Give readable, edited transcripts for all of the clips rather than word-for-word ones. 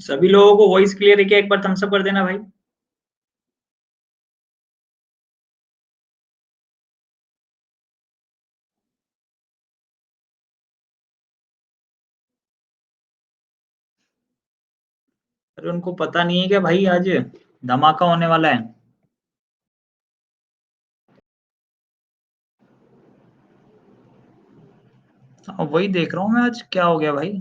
सभी लोगों को वॉइस क्लियर है क्या? एक बार थम्स अप कर देना भाई। अरे उनको पता नहीं है क्या भाई, आज धमाका होने वाला है। हाँ, वही देख रहा हूँ मैं, आज क्या हो गया भाई।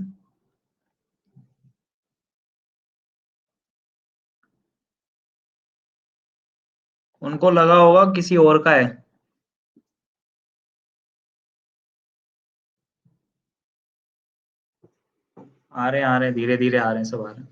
उनको लगा होगा किसी और का है। आ रहे धीरे धीरे आ रहे हैं, सब आ रहे हैं।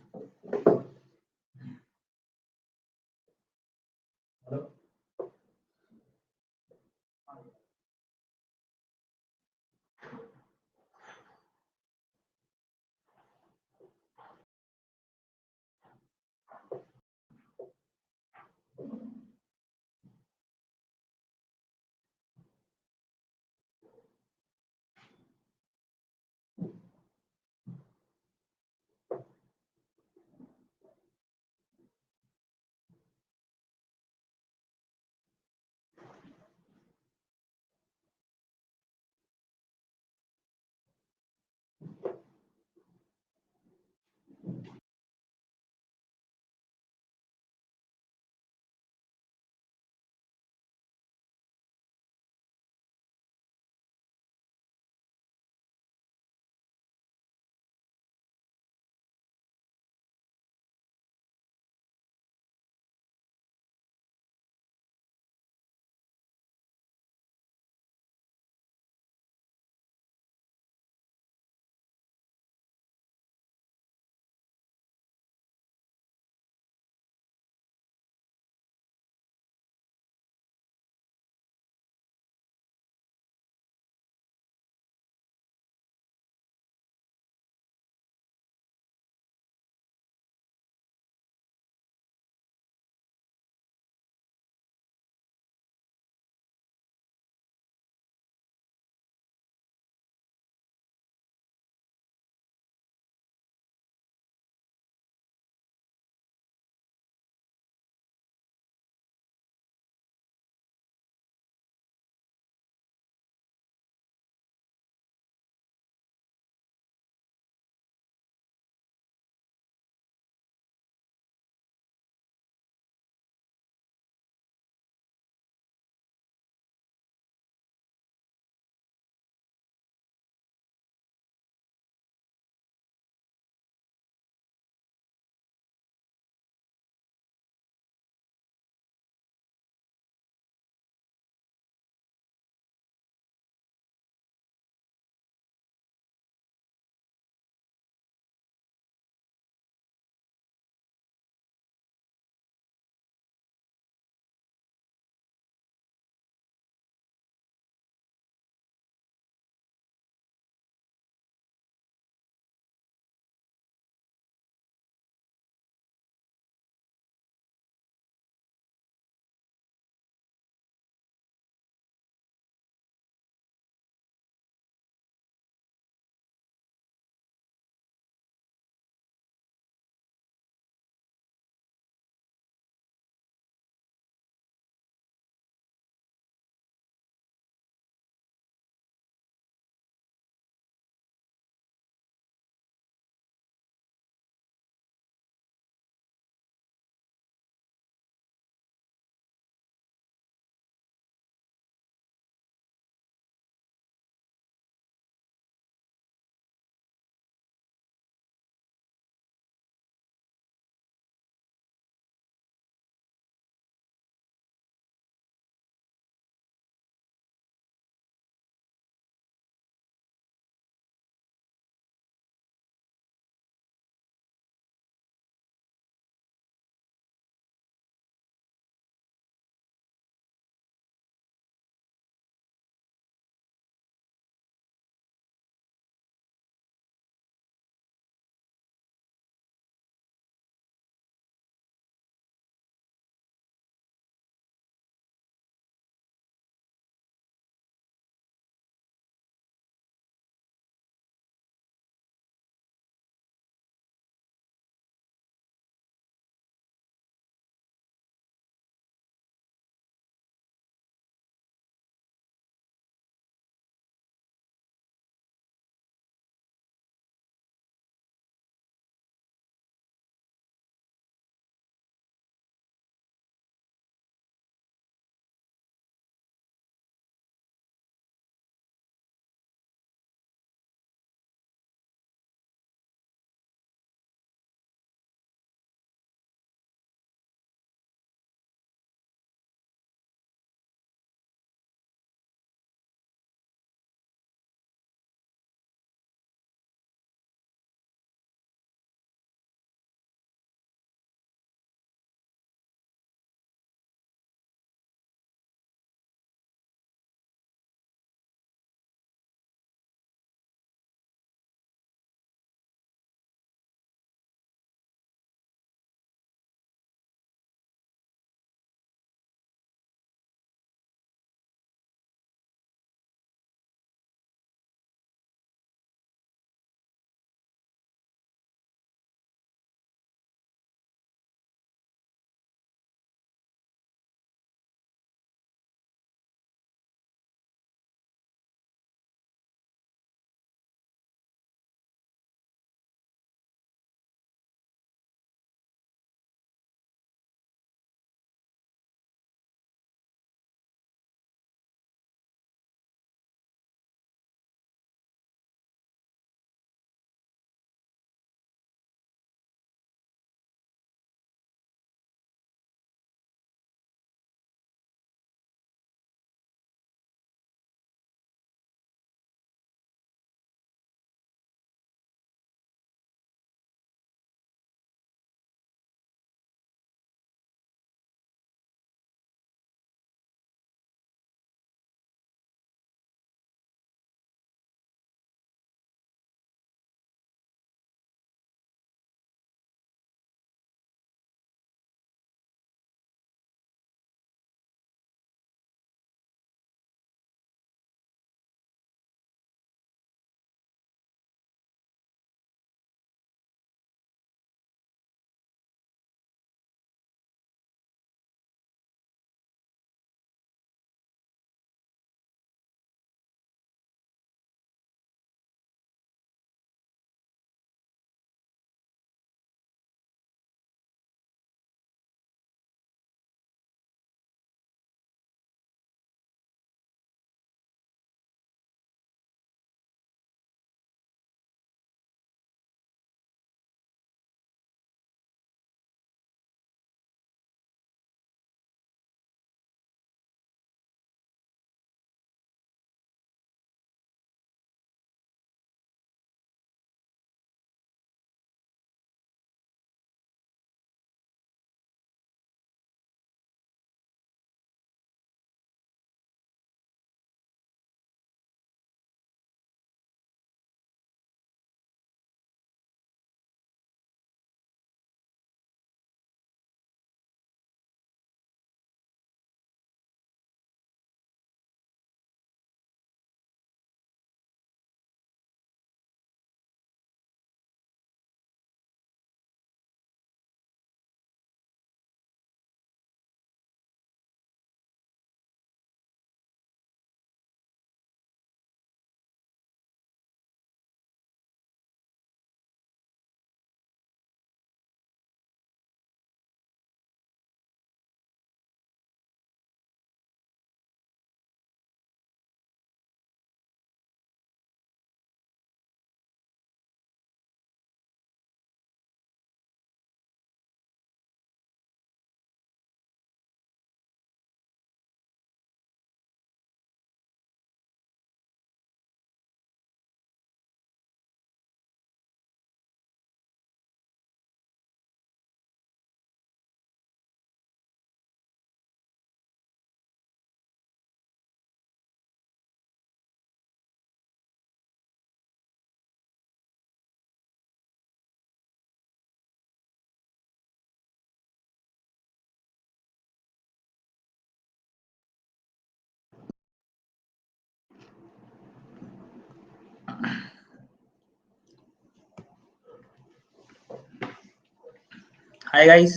हाय गाइस,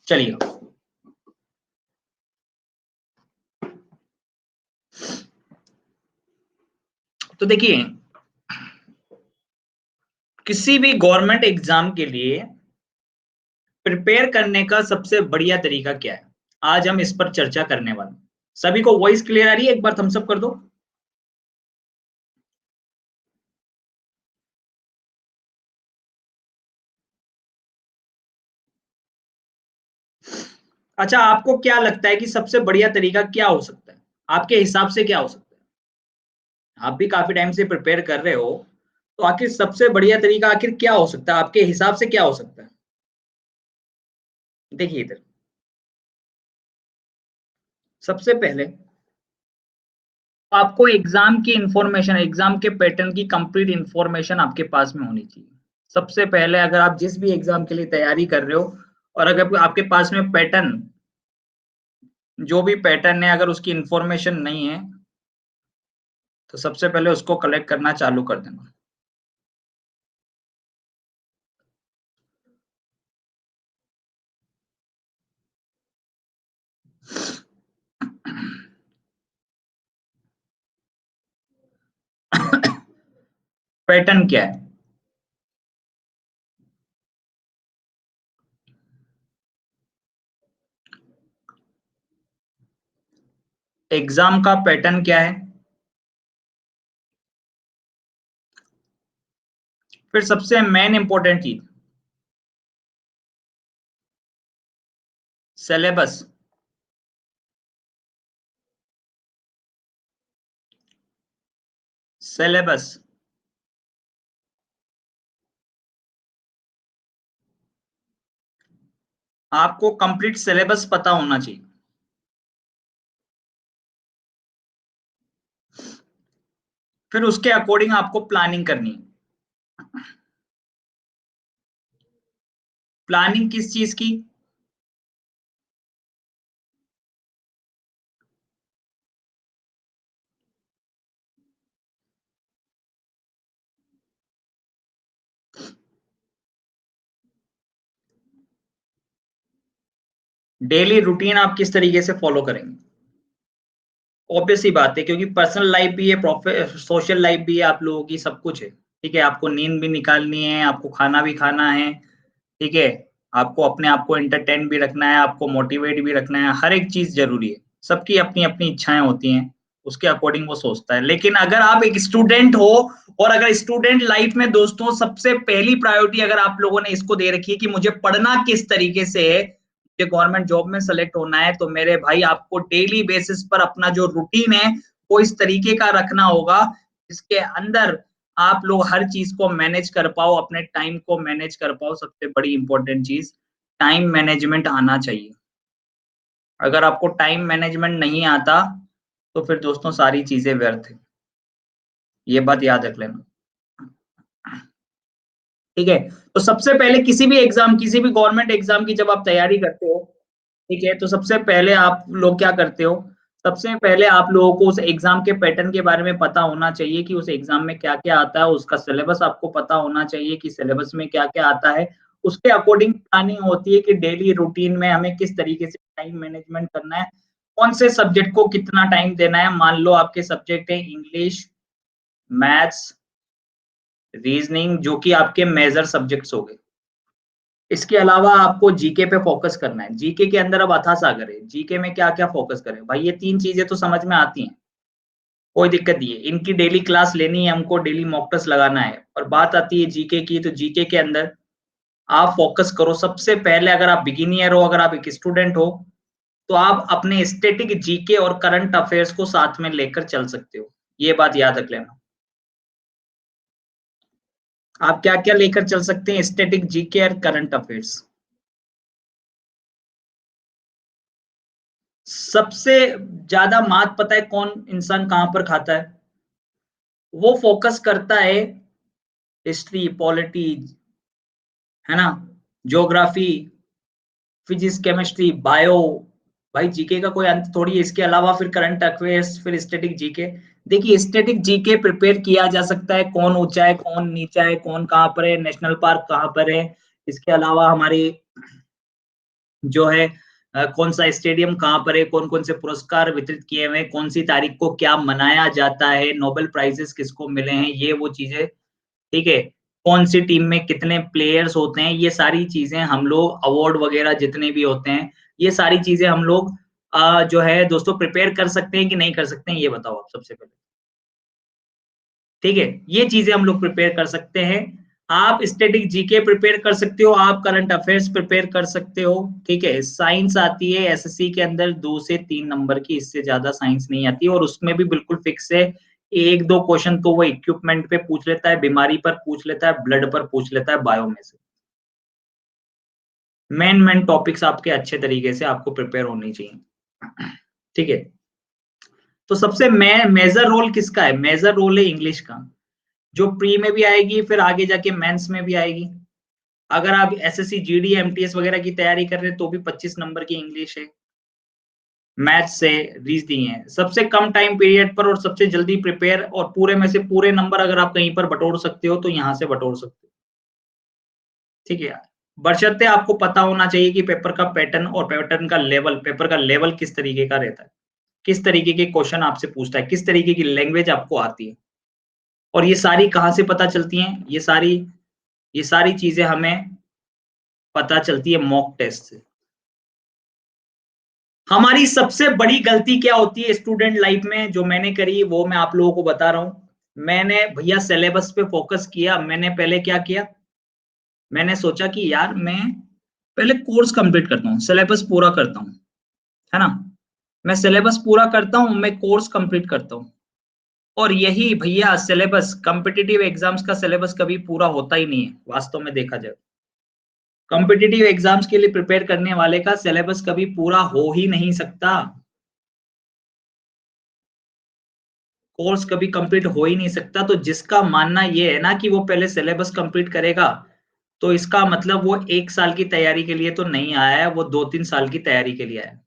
चलिए। तो देखिए, किसी भी गवर्नमेंट एग्जाम के लिए प्रिपेयर करने का सबसे बढ़िया तरीका क्या है, आज हम इस पर चर्चा करने वाले हैं। सभी को वॉइस क्लियर आ रही है? एक बार थम्स अप कर दो। अच्छा, आपको क्या लगता है कि सबसे बढ़िया तरीका क्या हो सकता है? आपके हिसाब से क्या हो सकता है? आप भी काफी टाइम से प्रिपेयर कर रहे हो, तो आखिर सबसे बढ़िया तरीका आखिर क्या हो सकता है? आपके हिसाब से क्या हो सकता है? देखिए इधर, सबसे पहले आपको एग्जाम की इंफॉर्मेशन, एग्जाम के पैटर्न की कंप्लीट इंफॉर्मेशन आपके पास में होनी चाहिए। सबसे पहले अगर आप जिस भी एग्जाम के लिए तैयारी कर रहे हो और अगर आपके पास में पैटर्न, जो भी पैटर्न है, अगर उसकी इंफॉर्मेशन नहीं है तो सबसे पहले उसको कलेक्ट करना चालू कर देना। पैटर्न क्या है? एग्जाम का पैटर्न क्या है? फिर सबसे मेन इंपॉर्टेंट चीज, सिलेबस। सिलेबस, आपको कंप्लीट सिलेबस पता होना चाहिए। फिर उसके अकॉर्डिंग आपको प्लानिंग करनी है। प्लानिंग किस चीज की? डेली रूटीन आप किस तरीके से फॉलो करेंगे? ऑब्वियस ही बात है, क्योंकि पर्सनल लाइफ भी है, सोशल लाइफ भी है, आप लोगों की सब कुछ है। ठीक है, आपको नींद भी निकालनी है, आपको खाना भी खाना है। ठीक है, आपको अपने आप को एंटरटेन भी रखना है, आपको मोटिवेट भी रखना है, हर एक चीज जरूरी है। सबकी अपनी अपनी इच्छाएं होती हैं, उसके अकॉर्डिंग वो सोचता है। लेकिन अगर आप एक स्टूडेंट हो, और अगर स्टूडेंट लाइफ में दोस्तों सबसे पहली प्रायोरिटी अगर आप लोगों ने इसको दे रखी है कि मुझे पढ़ना किस तरीके से है, मुझे गवर्नमेंट जॉब में सेलेक्ट होना है, तो मेरे भाई आपको डेली बेसिस पर अपना जो रूटीन है वो इस तरीके का रखना होगा जिसके अंदर आप लोग हर चीज को मैनेज कर पाओ, अपने टाइम को मैनेज कर पाओ। सबसे बड़ी इंपॉर्टेंट चीज, टाइम मैनेजमेंट आना चाहिए। अगर आपको टाइम मैनेजमेंट नहीं आता तो फिर दोस्तों सारी चीजें व्यर्थ है, ये बात याद रख लेना। ठीक है, तो सबसे पहले किसी भी एग्जाम, किसी भी गवर्नमेंट एग्जाम की जब आप तैयारी करते हो, ठीक है, तो सबसे पहले आप लोग क्या करते हो? सबसे पहले आप लोगों को उस एग्जाम के पैटर्न के बारे में पता होना चाहिए कि उस एग्जाम में क्या क्या आता है, उसका सिलेबस आपको पता होना चाहिए कि सिलेबस में क्या क्या आता है। उसके अकॉर्डिंग प्लानिंग होती है कि डेली रूटीन में हमें किस तरीके से टाइम मैनेजमेंट करना है, कौन से सब्जेक्ट को कितना टाइम देना है। मान लो आपके सब्जेक्ट है इंग्लिश, मैथ्स, रीजनिंग, जो कि आपके मेजर सब्जेक्ट्स हो गए। इसके अलावा आपको जीके पे फोकस करना है। जीके के अंदर अब अथाह सागर है, जीके में क्या क्या फोकस करें भाई, ये तीन चीजें तो समझ में आती हैं, कोई दिक्कत नहीं है। इनकी डेली क्लास लेनी है हमको, डेली मॉक टेस्ट लगाना है। और बात आती है जीके की, तो जीके के अंदर आप फोकस करो सबसे पहले। अगर आप बिगिनियर हो, अगर आप एक स्टूडेंट हो, तो आप अपने स्टैटिक जीके और करंट अफेयर्स को साथ में लेकर चल सकते हो, ये बात याद रख लेना। आप क्या क्या लेकर चल सकते हैं? स्टैटिक जीके और करंट अफेयर्स। सबसे ज्यादा मात पता है कौन इंसान कहां पर खाता है? वो फोकस करता है हिस्ट्री, पॉलिटी, है ना, ज्योग्राफी, फिजिक्स, केमिस्ट्री, बायो। भाई जीके का कोई अंत थोड़ी है। इसके अलावा फिर करंट अफेयर्स, फिर स्टैटिक जीके। देखिए, स्टैटिक जीके प्रिपेयर किया जा सकता है, कौन ऊंचा है, कौन नीचा है, कौन कहाँ पर है, नेशनल पार्क कहाँ पर है, इसके अलावा हमारी जो है कौन सा स्टेडियम कहाँ पर है, कौन कौन से पुरस्कार वितरित किए हुए हैं, कौन सी तारीख को क्या मनाया जाता है, नोबेल प्राइजेस किसको मिले हैं, ये वो चीजें, ठीक है। कौन सी टीम में कितने प्लेयर्स होते हैं, ये सारी चीजें हम लोग, अवार्ड वगैरह जितने भी होते हैं, ये सारी चीजें हम लोग जो है दोस्तों प्रिपेयर कर सकते हैं कि नहीं कर सकते हैं, ये बताओ आप सबसे पहले। ठीक है, ये चीजें हम लोग प्रिपेयर कर सकते हैं। आप स्टैटिक जीके प्रिपेयर कर सकते हो, आप करंट अफेयर्स प्रिपेयर कर सकते हो, ठीक है। साइंस आती है एसएससी के अंदर 2 से 3 नंबर की, इससे ज्यादा साइंस नहीं आती, और उसमें भी बिल्कुल फिक्स है, 1-2 क्वेश्चन तो वो इक्विपमेंट पे पूछ लेता है, बीमारी पर पूछ लेता है, ब्लड पर पूछ लेता है, बायो में से। मेन टॉपिक्स आपके अच्छे तरीके से आपको प्रिपेयर होनी चाहिए, ठीक है। तो सबसे मेजर रोल किसका है? मेजर रोल है इंग्लिश का, जो प्री में भी आएगी, फिर आगे जाके मेंस में भी आएगी। अगर आप एसएससी जीडी एमटीएस वगैरह की तैयारी कर रहे हैं तो भी 25 नंबर की इंग्लिश है, मैथ्स से, रीजनिंग है। सबसे कम टाइम पीरियड पर और सबसे जल्दी प्रिपेयर, और पूरे में से पूरे नंबर अगर आप कहीं पर बटोर सकते हो तो यहाँ से बटोर सकते हो, ठीक है। बशर्ते आपको पता होना चाहिए कि पेपर का पैटर्न और पैटर्न का लेवल, पेपर का लेवल किस तरीके का रहता है, किस तरीके के क्वेश्चन आपसे पूछता है, किस तरीके की लैंग्वेज आपको आती है, और ये सारी कहाँ से पता चलती हैं? ये सारी चीजें हमें पता चलती है मॉक टेस्ट से। हमारी सबसे बड़ी गलती क्या होती है स्टूडेंट लाइफ में, जो मैंने करी वो मैं आप लोगों को बता रहा हूं। मैंने भैया सिलेबस पे फोकस किया। मैंने पहले क्या किया, मैंने सोचा कि यार मैं पहले कोर्स कंप्लीट करता हूँ, सिलेबस पूरा करता हूँ, है ना। मैं सिलेबस पूरा करता हूँ, मैं कोर्स कंप्लीट करता हूँ, और यही भैया सिलेबस, कॉम्पिटिटिव एग्जाम्स का सिलेबस कभी पूरा होता ही नहीं है वास्तव में देखा जाए। कॉम्पिटिटिव एग्जाम्स के लिए प्रिपेयर करने वाले का सिलेबस कभी पूरा हो ही नहीं सकता, कोर्स कभी कंप्लीट हो ही नहीं सकता। तो जिसका मानना ये है ना कि वो पहले सिलेबस कंप्लीट करेगा, तो इसका मतलब वो 1 साल की तैयारी के लिए तो नहीं आया है, वो 2-3 साल की तैयारी के लिए आया है।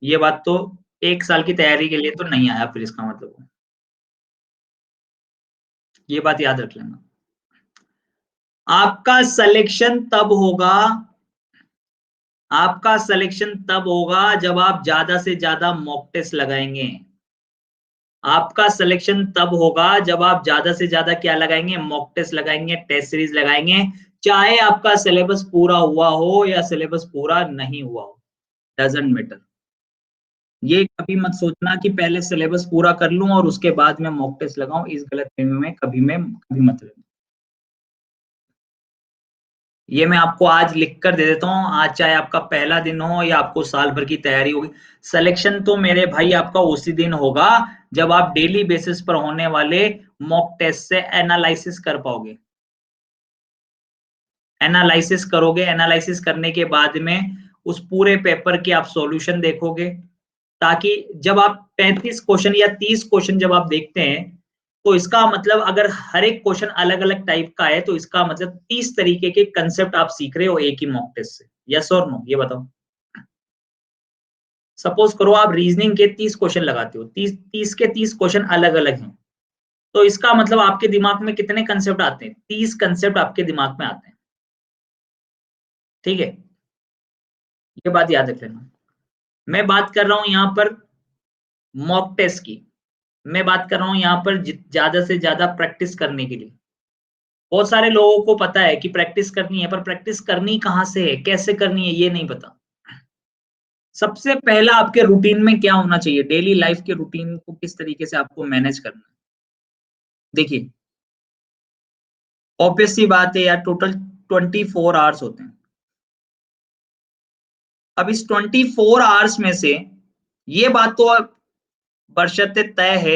ये बात तो, 1 साल की तैयारी के लिए तो नहीं आया फिर इसका मतलब वो। ये बात याद रख लेना। आपका सिलेक्शन तब होगा, आपका सिलेक्शन तब होगा जब आप ज्यादा से ज्यादा मॉक टेस्ट लगाएंगे। आपका सिलेक्शन तब होगा जब आप ज्यादा से ज्यादा क्या लगाएंगे, मॉक टेस्ट लगाएंगे, टेस्ट सीरीज लगाएंगे, चाहे आपका सिलेबस पूरा हुआ हो या सिलेबस पूरा नहीं हुआ हो, डजंट मैटर। ये कभी मत सोचना कि पहले सिलेबस पूरा कर लूं और उसके बाद में मॉक टेस्ट लगाऊं, इस गलतफहमी में कभी मत रहना। ये मैं आपको आज लिख कर दे देता हूँ, आज चाहे आपका पहला दिन हो या आपको साल भर की तैयारी होगी, सिलेक्शन तो मेरे भाई आपका उसी दिन होगा जब आप डेली बेसिस पर होने वाले मॉक टेस्ट से एनालिसिस कर पाओगे। एनालिसिस करोगे, एनालिसिस करने के बाद में उस पूरे पेपर के आप सॉल्यूशन देखोगे, ताकि जब आप 35 क्वेश्चन या 30 क्वेश्चन जब आप देखते हैं, तो इसका मतलब अगर हर एक क्वेश्चन अलग अलग टाइप का है तो इसका मतलब 30 तरीके के कंसेप्ट आप सीख रहे हो एक ही मॉक टेस्ट से। यस और नो, ये बताओ। सपोज करो आप रीजनिंग के 30 क्वेश्चन लगाते हो, 30 के 30 क्वेश्चन अलग अलग हैं, तो इसका मतलब आपके दिमाग में कितने कंसेप्ट आते हैं? 30 कंसेप्ट आपके दिमाग में आते हैं, ठीक है। ये बात याद रख लेना। मैं बात कर रहा हूं यहाँ पर मॉक टेस्ट की, मैं बात कर रहा हूँ यहाँ पर ज्यादा से ज्यादा प्रैक्टिस करने के लिए। बहुत सारे लोगों को पता है कि प्रैक्टिस करनी है, पर प्रैक्टिस करनी कहाँ से है, कैसे करनी है, ये नहीं पता। सबसे पहला आपके रूटीन में क्या होना चाहिए, डेली लाइफ के रूटीन को किस तरीके से आपको मैनेज करना है। देखिए, ऑब्वियस सी बात है यार, टोटल 24 आवर्स होते हैं। अब इस 24 आवर्स में से ये बात तो बशर्ते तय है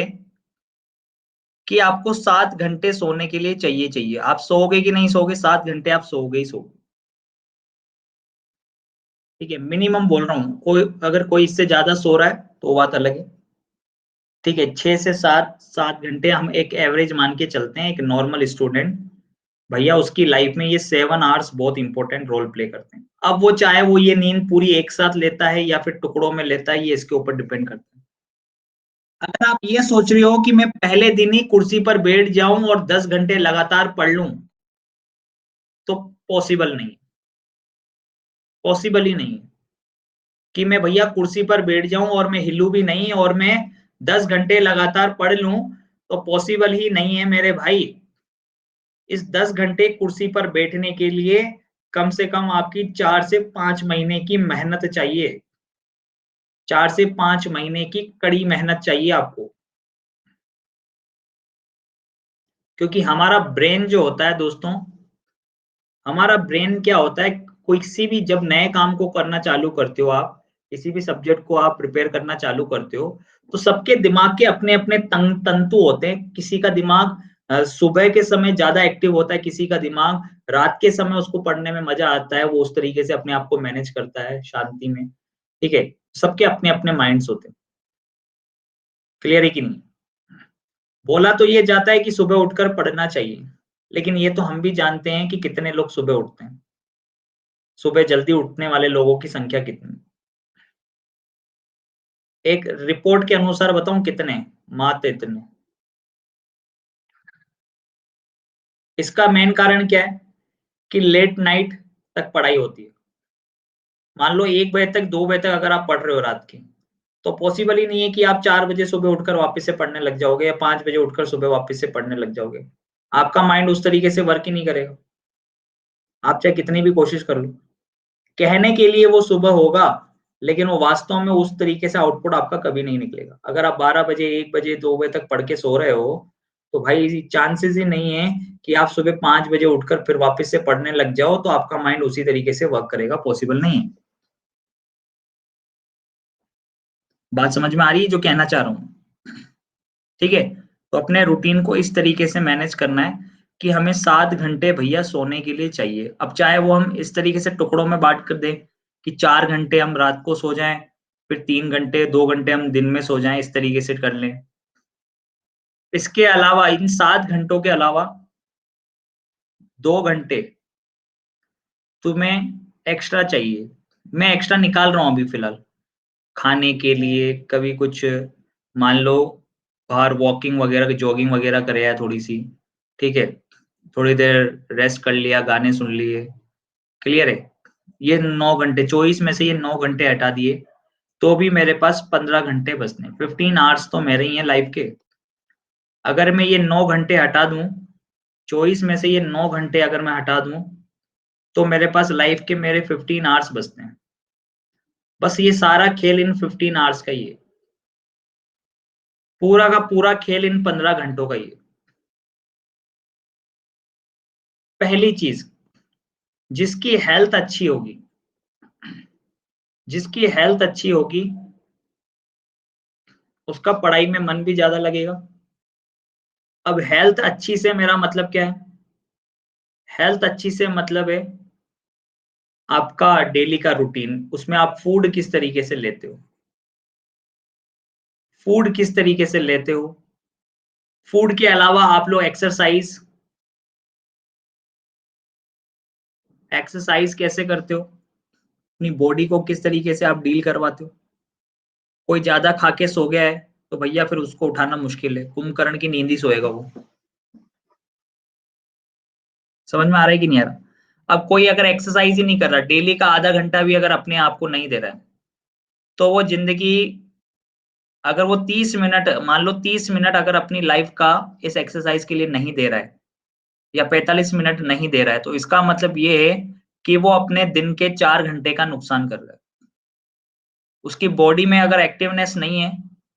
कि आपको 7 घंटे सोने के लिए चाहिए चाहिए। आप सोओगे कि नहीं सोओगे? 7 घंटे आप सोओगे ही सोओगे, ठीक है। मिनिमम बोल रहा हूँ, कोई अगर कोई इससे ज्यादा सो रहा है तो वो बात अलग है, ठीक है। 6 से 7 घंटे हम एक एवरेज मान के चलते हैं, एक नॉर्मल स्टूडेंट, भैया उसकी लाइफ में ये 7 आवर्स बहुत इंपॉर्टेंट रोल प्ले करते हैं। अब वो चाहे वो ये नींद पूरी एक साथ लेता है या फिर टुकड़ों में लेता है, ये इसके ऊपर डिपेंड करता है। अगर आप ये सोच रहे हो कि मैं पहले दिन ही कुर्सी पर बैठ जाऊं और 10 घंटे लगातार पढ़ लूं, तो पॉसिबल नहीं, पॉसिबल ही नहीं है कि मैं भैया कुर्सी पर बैठ जाऊं और मैं हिलू भी नहीं और मैं 10 घंटे लगातार पढ़ लूं, तो पॉसिबल ही नहीं है मेरे भाई। इस 10 घंटे कुर्सी पर बैठने के लिए कम से कम आपकी 4 से 5 महीने की मेहनत चाहिए, 4 से 5 महीने की कड़ी मेहनत चाहिए आपको। क्योंकि हमारा ब्रेन जो होता है दोस्तों, हमारा ब्रेन क्या होता है, कोई किसी भी जब नए काम को करना चालू करते हो आप, किसी भी सब्जेक्ट को आप प्रिपेयर करना चालू करते हो, तो सबके दिमाग के अपने अपने तंतु होते हैं। किसी का दिमाग सुबह के समय ज्यादा एक्टिव होता है, किसी का दिमाग रात के समय उसको पढ़ने में मजा आता है, वो उस तरीके से अपने आप को मैनेज करता है शांति में। ठीक है, सबके अपने अपने माइंड्स होते हैं। क्लियर है कि नहीं? बोला तो ये जाता है कि सुबह उठकर पढ़ना चाहिए, लेकिन ये तो हम भी जानते हैं कि कितने लोग सुबह उठते हैं, सुबह जल्दी उठने वाले लोगों की संख्या कितनी। एक रिपोर्ट के अनुसार बताऊं कितने, मात्र इतने। इसका मेन कारण क्या है कि लेट नाइट तक पढ़ाई होती है। मान लो 1 बजे तक 2 बजे तक अगर आप पढ़ रहे हो रात की, तो पॉसिबल ही नहीं है कि आप 4 बजे सुबह उठकर वापस से पढ़ने लग जाओगे या 5 बजे उठकर सुबह वापस से पढ़ने लग जाओगे। आपका माइंड उस तरीके से वर्क ही नहीं करेगा, आप चाहे कितनी भी कोशिश कर लो। कहने के लिए वो सुबह होगा, लेकिन वो वास्तव में उस तरीके से आउटपुट आपका कभी नहीं निकलेगा। अगर आप 12 बजे 1 बजे 2 बजे तक पढ़ के सो रहे हो, तो भाई चांसेस ही नहीं है कि आप सुबह 5 बजे उठकर फिर वापस से पढ़ने लग जाओ, तो आपका माइंड उसी तरीके से वर्क करेगा, पॉसिबल नहीं है। बात समझ में आ रही है जो कहना चाह रहा हूँ? ठीक है, तो अपने रूटीन को इस तरीके से मैनेज करना है कि हमें 7 घंटे भैया सोने के लिए चाहिए। अब चाहे वो हम इस तरीके से टुकड़ों में बांट कर दें कि 4 घंटे हम रात को सो जाएं, फिर 3 घंटे 2 घंटे हम दिन में सो जाएं, इस तरीके से कर लें। इसके अलावा इन 7 घंटों के अलावा 2 घंटे तुम्हें एक्स्ट्रा चाहिए। मैं एक्स्ट्रा निकाल रहा हूँ अभी फिलहाल, खाने के लिए, कभी कुछ मान लो बाहर वॉकिंग वगैरह, जॉगिंग वगैरह करे है थोड़ी सी, ठीक है, थोड़ी देर रेस्ट कर लिया, गाने सुन लिए। क्लियर है? ये 9 घंटे, 24 में से ये 9 घंटे हटा दिए, तो भी मेरे पास 15 घंटे बचते हैं। 15 आवर्स तो मेरे ही हैं लाइफ के। अगर मैं ये 9 घंटे हटा दूं, 24 में से ये 9 घंटे अगर मैं हटा दूं, तो मेरे पास लाइफ के मेरे 15 आवर्स बचते हैं। बस ये सारा खेल इन 15 आवर्स का ही है, पूरा का पूरा खेल इन 15 घंटों का ही है। पहली चीज, जिसकी हेल्थ अच्छी होगी, जिसकी हेल्थ अच्छी होगी, उसका पढ़ाई में मन भी ज्यादा लगेगा। अब हेल्थ अच्छी से मेरा मतलब क्या है? हेल्थ अच्छी से मतलब है आपका डेली का रूटीन, उसमें आप फूड किस तरीके से लेते हो, फूड किस तरीके से लेते हो। फूड के अलावा आप लोग एक्सरसाइज, एक्सरसाइज कैसे करते हो, अपनी बॉडी को किस तरीके से आप डील करवाते हो। कोई ज्यादा खा के सो गया है, तो भैया फिर उसको उठाना मुश्किल है, कुंभकर्ण की नींद ही सोएगा वो। समझ में आ रहा है कि नहीं आ रहा? अब कोई अगर एक्सरसाइज ही नहीं कर रहा, डेली का आधा घंटा भी अगर अपने आप को नहीं दे रहा है, तो वो जिंदगी, अगर वो 30 मिनट, मान लो 30 मिनट अगर अपनी लाइफ का इस एक्सरसाइज के लिए नहीं दे रहा है, या 45 मिनट नहीं दे रहा है, तो इसका मतलब ये है कि वो अपने दिन के 4 घंटे का नुकसान कर रहा है। उसकी बॉडी में अगर एक्टिवनेस नहीं है,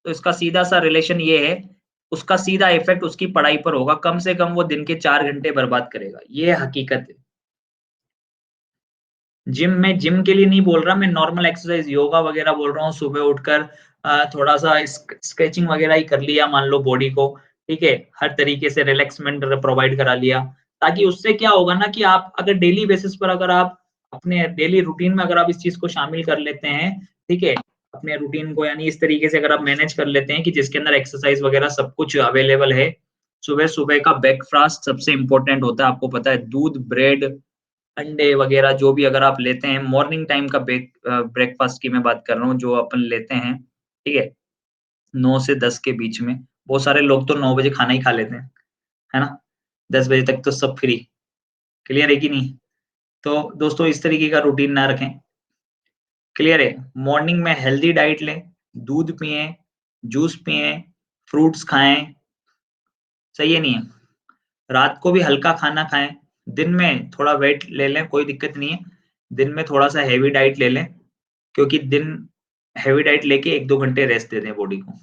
तो इसका सीधा सा रिलेशन ये है, उसका सीधा इफेक्ट उसकी पढ़ाई पर होगा। कम से कम वो दिन के 4 घंटे बर्बाद करेगा, ये हकीकत है। जिम में, जिम के लिए नहीं बोल रहा मैं, नॉर्मल एक्सरसाइज योगा वगैरह बोल रहा हूँ। सुबह उठकर थोड़ा सा स्ट्रेचिंग वगैरह ही कर लिया, मान लो बॉडी को, ठीक है, हर तरीके से रिलैक्समेंट प्रोवाइड करा लिया। ताकि उससे क्या होगा ना कि आप अगर डेली बेसिस पर, अगर आप अपने डेली रूटीन में अगर आप इस चीज को शामिल कर लेते हैं, ठीक है, अपने रूटीन को यानी इस तरीके से अगर आप मैनेज कर लेते हैं कि जिसके अंदर एक्सरसाइज वगैरह सब कुछ अवेलेबल है। सुबह सुबह का ब्रेकफास्ट सबसे इंपॉर्टेंट होता है, आपको पता है, दूध, ब्रेड, अंडे वगैरह जो भी अगर आप लेते हैं, मॉर्निंग टाइम का ब्रेकफास्ट की मैं बात कर रहा हूँ, जो अपन लेते हैं, ठीक है, 9 से 10 के बीच में। बहुत सारे लोग तो 9 बजे खाना ही खा लेते हैं, है ना? 10 बजे तक तो सब फ्री। क्लियर है कि नहीं? तो दोस्तों इस तरीके का रूटीन ना रखें। क्लियर है? मॉर्निंग में हेल्दी डाइट लें, दूध पिएँ, जूस पिएँ, फ्रूट्स खाएँ, सही है नहीं है? रात को भी हल्का खाना खाएँ, दिन में थोड़ा वेट ले लें, कोई दिक्कत नहीं है। दिन में थोड़ा-सा हेवी डाइट ले लें, क्योंकि दिन हेवी डाइट लेके 1-2 घंटे रेस्ट दे दें बॉडी को,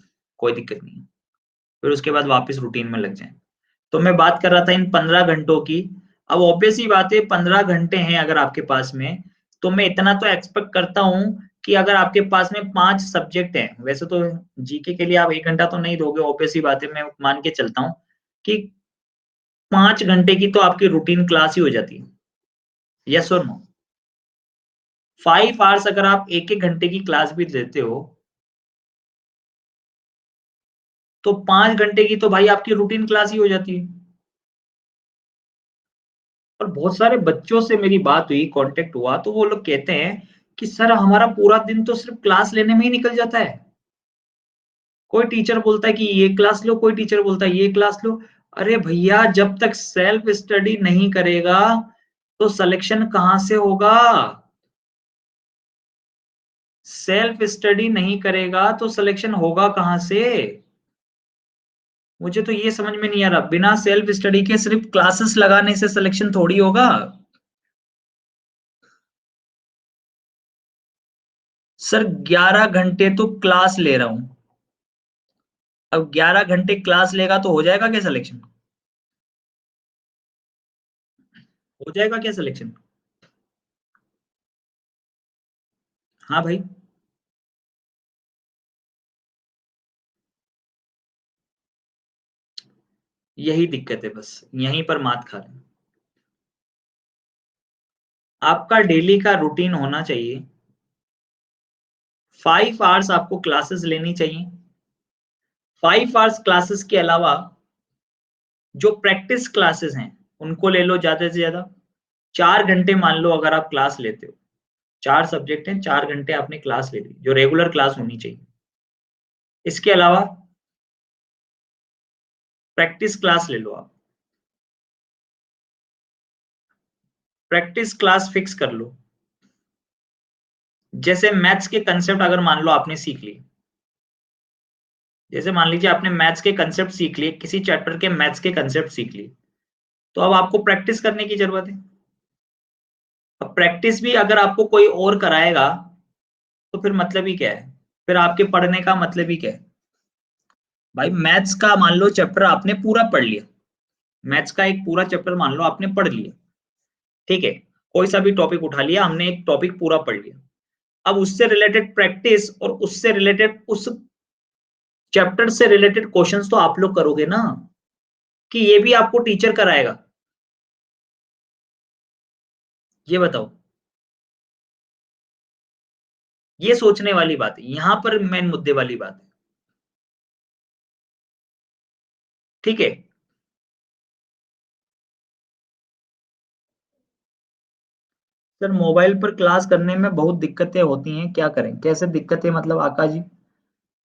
कोई दिक्कत नहीं है। फिर उसके बाद वापस रूटीन में लग जाएँ। तो मैं बात कर रहा था इन 15 घंटों की। अब ऑब्वियस सी बात है 15 घंटे हैं अगर आपके पास में, तो मैं इतना तो एक्सपेक्ट करता हूँ कि अगर आपके पास में 5 सब्जेक्ट हैं, वैसे तो जीके के लिए आप 1 घंटा तो नहीं दोगे, ऑब्वियस सी बात है, मैं मान के चलता हूँ कि 5 घंटे की तो आपकी रूटीन क्लास ही हो जाती है। येस और नो? 5 आवर्स अगर आप 1-1 घंटे की क्लास भी लेते हो, तो 5 घंटे की तो भाई आपकी रूटीन क्लास ही हो जाती है। और बहुत सारे बच्चों से मेरी बात हुई, कांटेक्ट हुआ, तो वो लोग कहते हैं कि सर हमारा पूरा दिन तो सिर्फ क्लास लेने में ही निकल जाता है। कोई टीचर बोलता है कि ये क्लास लो, कोई टीचर बोलता है ये क्लास लो। अरे भैया जब तक सेल्फ स्टडी नहीं करेगा, तो सिलेक्शन कहाँ से होगा? सेल्फ स्टडी नहीं करेगा तो सिलेक्शन होगा कहाँ से? मुझे तो ये समझ में नहीं आ रहा, बिना सेल्फ स्टडी के सिर्फ क्लासेस लगाने से सिलेक्शन थोड़ी होगा। सर 11 घंटे तो क्लास ले रहा हूं, अब 11 घंटे क्लास लेगा तो हो जाएगा क्या सिलेक्शन? हो जाएगा क्या सिलेक्शन? हाँ भाई। यही दिक्कत है, बस यहीं पर मात खा रहे हैं। आपका डेली का रूटीन होना चाहिए, 5 आवर्स आपको क्लासेस लेनी चाहिए। 5 आवर्स क्लासेस के अलावा जो प्रैक्टिस क्लासेस हैं उनको ले लो ज्यादा से ज्यादा। 4 घंटे मान लो अगर आप क्लास लेते हो, 4 सब्जेक्ट हैं, 4 घंटे आपने क्लास ले ली जो रेगुलर क्लास होनी चाहिए। इसके अलावा प्रैक्टिस क्लास ले लो आप, प्रैक्टिस क्लास फिक्स कर लो। जैसे मैथ्स के कंसेप्ट अगर मान लो आपने सीख लिए, जैसे मान लीजिए आपने मैथ्स के कंसेप्ट सीख लिए, किसी चैप्टर के मैथ्स के कंसेप्ट सीख लिए, तो अब आपको प्रैक्टिस करने की जरूरत है। अब प्रैक्टिस भी अगर आपको कोई और कराएगा तो फिर मतलब ही क्या है? फिर आपके पढ़ने का मतलब ही क्या है? भाई मैथ्स का मान लो चैप्टर आपने पूरा पढ़ लिया, मैथ्स का एक पूरा चैप्टर मान लो आपने पढ़ लिया, ठीक है, कोई सा भी टॉपिक उठा लिया, हमने एक टॉपिक पूरा पढ़ लिया। अब उससे रिलेटेड प्रैक्टिस और उससे रिलेटेड उस चैप्टर से रिलेटेड क्वेश्चंस तो आप लोग करोगे ना, कि ये भी आपको टीचर कराएगा? ये बताओ। ये सोचने वाली बात है, यहां पर मेन मुद्दे वाली बात है। ठीक है? सर मोबाइल पर क्लास करने में बहुत दिक्कतें होती हैं, क्या करें? कैसे दिक्कतें मतलब आकाश जी?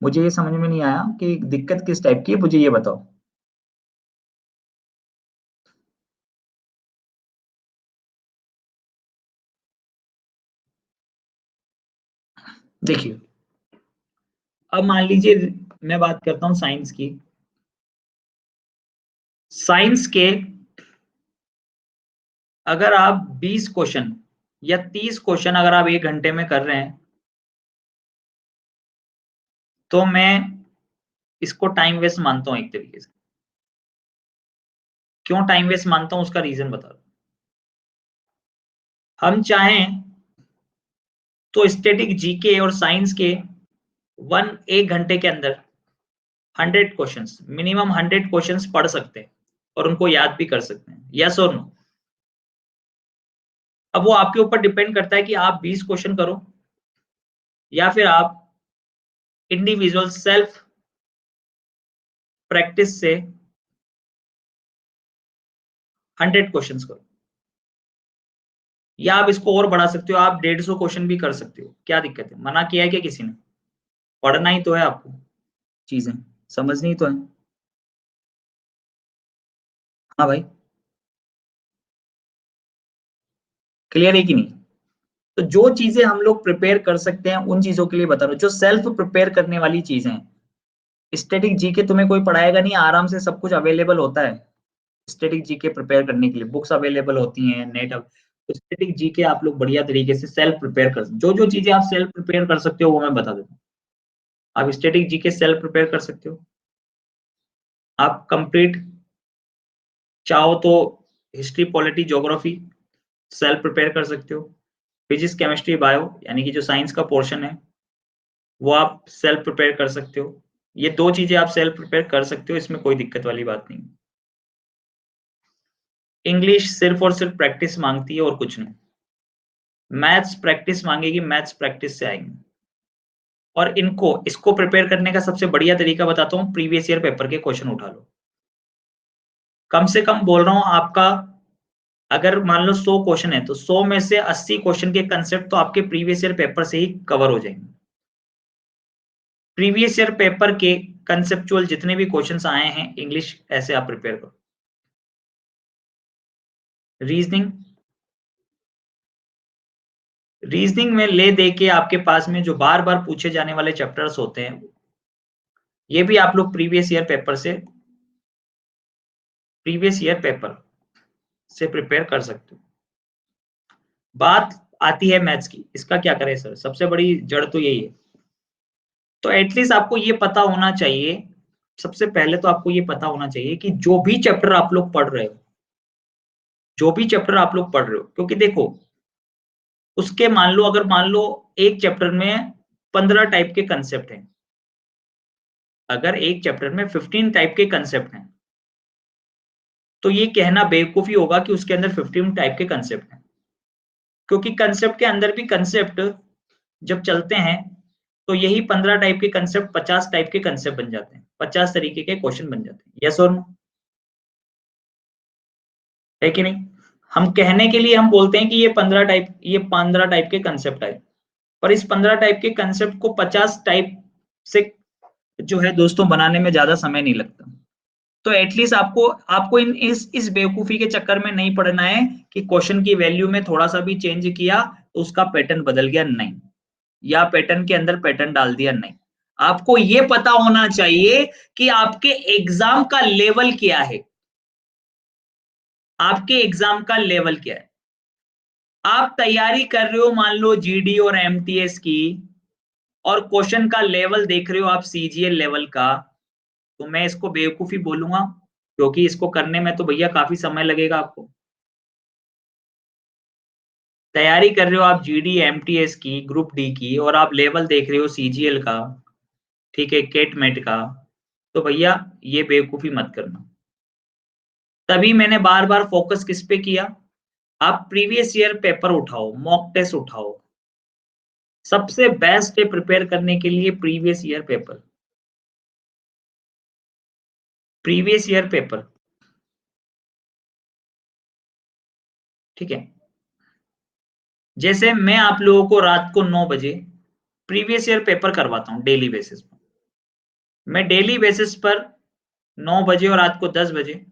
मुझे ये समझ में नहीं आया कि दिक्कत किस टाइप की है, मुझे ये बताओ। देखिए, अब मान लीजिए मैं बात करता हूँ साइंस की। साइंस के अगर आप 20 क्वेश्चन या 30 क्वेश्चन अगर आप 1 घंटे में कर रहे हैं, तो मैं इसको टाइम वेस्ट मानता हूँ एक तरीके से। क्यों टाइम वेस्ट मानता हूँ उसका रीजन बता रहा हूं। हम चाहें तो स्टैटिक जीके और साइंस के 1 घंटे के अंदर 100 क्वेश्चंस, मिनिमम 100 क्वेश्चंस पढ़ सकते हैं और उनको याद भी कर सकते हैं। यस और नो? अब वो आपके ऊपर डिपेंड करता है कि आप 20 क्वेश्चन करो या फिर आप इंडिविजुअल सेल्फ प्रैक्टिस से 100 क्वेश्चंस करो, या आप इसको और बढ़ा सकते हो, आप 150 क्वेश्चन भी कर सकते हो। क्या दिक्कत है? मना किया है क्या किसी ने? पढ़ना ही तो है आपको, चीजें समझनी तो है। हाँ भाई। क्लियर है कि नहीं? तो जो चीजें हम लोग प्रिपेयर कर सकते हैं उन चीजों के लिए बता रहा हूँ, जो सेल्फ प्रिपेयर करने वाली चीजें हैं। स्टैटिक जीके तुम्हें कोई पढ़ाएगा नहीं, आराम से सब कुछ अवेलेबल होता है। स्टैटिक जीके प्रिपेयर करने के लिए बुक्स अवेलेबल होती हैं, नेट। तो स्टैटिक जीके आप लोग बढ़िया तरीके से सेल्फ प्रिपेयर कर, जो जो चीजें आप सेल्फ प्रिपेयर कर सकते हो वो मैं बता देता हूँ। आप स्टैटिक जीके सेल्फ प्रिपेयर कर सकते हो। आप कंप्लीट चाहो तो history, polity, geography self prepare कर सकते हो। फिजिक्स, केमिस्ट्री, बायो यानी कि जो साइंस का पोर्शन है वो आप सेल्फ प्रिपेयर कर सकते हो। ये दो चीजें आप सेल्फ प्रिपेयर कर सकते हो, इसमें कोई दिक्कत वाली बात नहीं। इंग्लिश सिर्फ और सिर्फ प्रैक्टिस मांगती है और कुछ नहीं। मैथ्स प्रैक्टिस मांगेगी, मैथ्स प्रैक्टिस से आएंगे। और इनको इसको प्रिपेयर करने का सबसे बढ़िया तरीका बताता हूँ, प्रीवियस ईयर पेपर के क्वेश्चन उठा लो। कम से कम बोल रहा हूँ आपका, अगर मान लो 100 क्वेश्चन है तो 100 में से 80 क्वेश्चन के कंसेप्ट तो आपके प्रीवियस ईयर पेपर से ही कवर हो जाएंगे। प्रीवियस ईयर पेपर के कंसेप्चुअल जितने भी क्वेश्चंस आए हैं इंग्लिश, ऐसे आप प्रिपेयर करो। रीजनिंग, रीजनिंग में ले दे के आपके पास में जो बार बार पूछे जाने वाले चैप्टर्स होते हैं, ये भी आप लोग प्रीवियस ईयर पेपर से प्रिपेयर कर सकते हो। बात आती है मैथ्स की, इसका क्या करें सर? सबसे बड़ी जड़ तो यही है। तो एटलीस्ट आपको ये पता होना चाहिए, सबसे पहले तो आपको ये पता होना चाहिए कि जो भी चैप्टर आप लोग पढ़ रहे हो, क्योंकि देखो उसके मान लो, अगर मान लो एक चैप्टर में 15 टाइप के कंसेप्ट हैं, अगर एक चैप्टर में 15 टाइप के कंसेप्ट हैं, तो ये कहना बेवकूफी होगा कि उसके अंदर 15 टाइप के कंसेप्ट हैं। क्योंकि कंसेप्ट के अंदर भी कंसेप्ट जब चलते हैं तो यही 15 टाइप के कंसेप्ट 50 टाइप के कंसेप्ट बन जाते हैं, 50 तरीके के क्वेश्चन बन जाते हैं। यस और नो? है कि नहीं? हम कहने के लिए हम बोलते हैं कि ये 15 टाइप के कंसेप्ट आए, पर इस 15 टाइप के कंसेप्ट को 50 टाइप से जो है दोस्तों बनाने में ज्यादा समय नहीं लगता। तो एटलीस्ट आपको आपको इन इस बेवकूफी के चक्कर में नहीं पड़ना है कि क्वेश्चन की वैल्यू में थोड़ा सा भी चेंज किया तो उसका पैटर्न बदल गया, नहीं। या पैटर्न के अंदर पैटर्न डाल दिया, नहीं। आपको ये पता होना चाहिए कि आपके एग्जाम का लेवल क्या है। आपके एग्जाम का लेवल क्या है? आप तैयारी कर रहे हो मान लो जीडी और एमटीएस की, और क्वेश्चन का लेवल देख रहे हो आप सीजीएल लेवल का, तो मैं इसको बेवकूफी बोलूंगा, क्योंकि इसको करने में तो भैया काफी समय लगेगा आपको। तैयारी कर रहे हो आप जीडी एमटीएस की, ग्रुप डी की, और आप लेवल देख रहे हो सीजीएल का, ठीक है, केट मेट का, तो भैया ये बेवकूफी मत करना। तभी मैंने बार बार फोकस किस पे किया, आप प्रीवियस ईयर पेपर उठाओ, मॉक टेस्ट उठाओ। सबसे बेस्ट है प्रिपेयर करने के लिए previous year paper. Previous year paper, ठीक है। जैसे मैं आप लोगों को रात को 9 बजे प्रीवियस ईयर पेपर करवाता हूँ डेली बेसिस पर। मैं डेली बेसिस पर 9 बजे और रात को 10 बजे